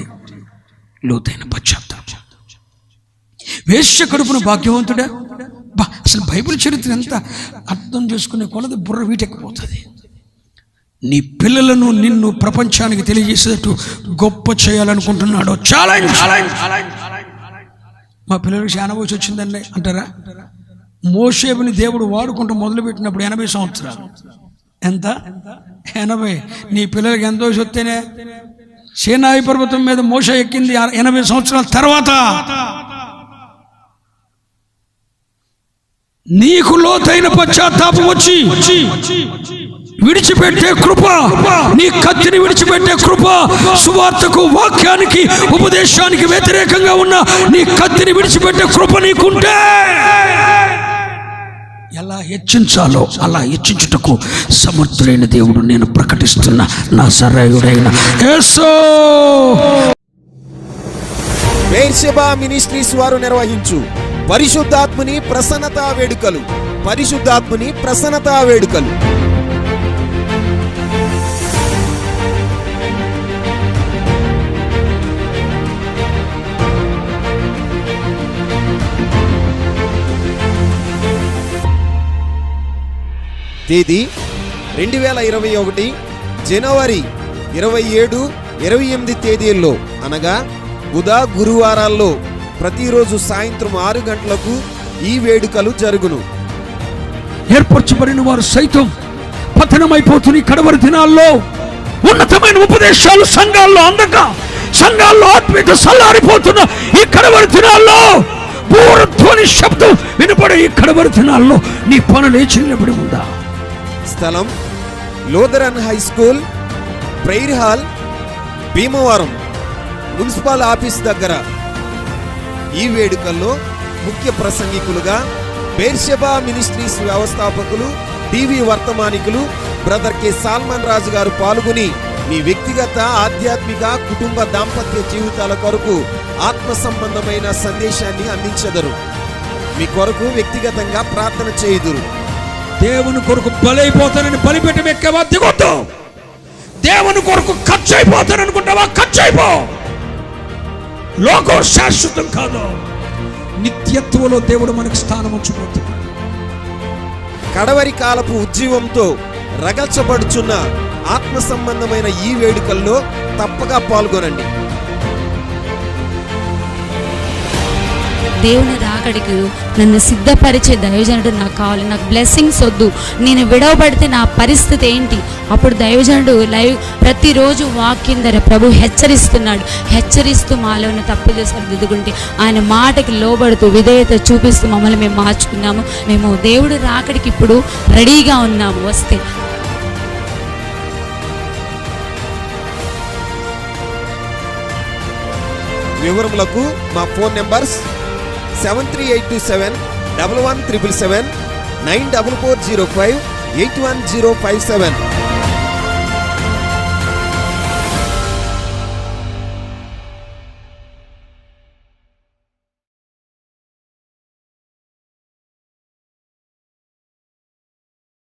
లోతైన పశ్చాత్తాపం. వేశ్య కడుపున భాగ్యవంతుడా? అసలు బైబిల్ చరిత్ర ఎంత అర్థం చేసుకునే కొలది బుర్ర వీటెక్కిపోతుంది. నీ పిల్లలను నిన్ను ప్రపంచానికి తెలియజేసేటట్టు గొప్ప చేయాలనుకుంటున్నాడు. ఛాలెంజ్. మా పిల్లలకి చాలా వయసు వచ్చిందండి అంటారా? మోషేబుని దేవుడు వాడుకుంటూ మొదలుపెట్టినప్పుడు 80 సంవత్సరాలు. ఎంత? 80. నీ పిల్లలకి ఎంత వయసు వస్తేనే? సీనాయి పర్వతం మీద మోషే ఎక్కింది 80 సంవత్సరాల తర్వాత. నీకు లోతైన పశ్చాత్తాపం వచ్చి విడిచిపెట్టే కృప, నీ కత్తిని విడిచిపెట్టే కృప, సువార్తకు, వాక్యానికి, ఉపదేశానికి వ్యతిరేకంగా ఉన్న నీ కత్తిని విడిచిపెట్టే కృప నీకుంటే ఎలా హెచ్చించాలో అలా హెచ్చించుటకు సమర్థుడైన దేవుడు నేను ప్రకటిస్తున్న నజరేయుడైన యేసు. బెర్షెబా మినిస్ట్రీస్ వారు నిర్వహించు పరిశుద్ధాత్మని ప్రసన్నతా వేడుకలు. పరిశుద్ధాత్మని ప్రసన్నతా వేడుకలు తేదీ 2021 జనవరి 27, 28 తేదీల్లో అనగా బుధ, గురువారాల్లో ప్రతిరోజు సాయంత్రం 6 గంటలకు ఈ వేడుకలు జరుగును. ఏర్పరచబడిన వారు సైతం పతనమైపోతున్న కడవరి దినాల్లో ఉన్నతమైన ఉపదేశాలు సంఘాల్లో అందక, సంఘాల్లో ఆత్మీయత సల్లారిపోతున్న ఈ కడవరి దినాల్లో బూరధ్వని శబ్దం వినపడే ఈ కడవరి దినాల్లో నీ పనులు లేచి నిలబడి ఉందా? స్థలం Lutheran high school, prayer hall, Bhimavaram municipal office దగ్గర. ఈ వేడుకల్లో ముఖ్య ప్రసంగికులుగా బెర్షెబా మినిస్ట్రీస్ వ్యవస్థాపకులు, టీవీ వర్తమానికులు బ్రదర్ కె సాల్మన్ రాజు గారు పాల్గొని మీ వ్యక్తిగత, ఆధ్యాత్మిక, కుటుంబ, దాంపత్య జీవితాల కొరకు ఆత్మ సంబంధమైన సందేశాన్ని అందించెదరు. మీ కొరకు వ్యక్తిగతంగా ప్రార్థన చేయుదురు. దేవుని కొరకు బలైపోతానని బలిపెట్టం ఎక్కేవా? దిగొద్దు. దేవుని కొరకు ఖర్చు అయిపోతాననుకుంటావా? ఖర్చు అయిపో. లోకం శాశ్వతం కాదు. నిత్యత్వంలో దేవుడు మనకు స్థానం ఉంచబోతున్నాడు. కడవరి కాలపు ఉజ్జీవంతో రగల్చబడుచున్న ఆత్మ సంబంధమైన ఈ వేడుకల్లో తప్పగా పాల్గొనండి. దేవుని రాకడికి నన్ను సిద్ధపరిచే దైవజనుడు నాకు కావాలి. నాకు బ్లెస్సింగ్స్ వద్దు. నేను విడవబడితే నా పరిస్థితి ఏంటి? అప్పుడు దైవజనుడు ప్రతిరోజు వాక్యం ద్వారా ప్రభు హెచ్చరిస్తూ మాలో ఉన్న తప్పులు సరిదిద్దుకుంటే ఆయన మాటకి లోబడుతూ విధేయత చూపిస్తూ మమ్మల్ని మేము మార్చుకున్నాము. మేము దేవుడు రాకడికి ఇప్పుడు రెడీగా ఉన్నాము. వస్తే వివరములకు మా ఫోన్ నెంబర్స్ 73827 11777, 94405 81057.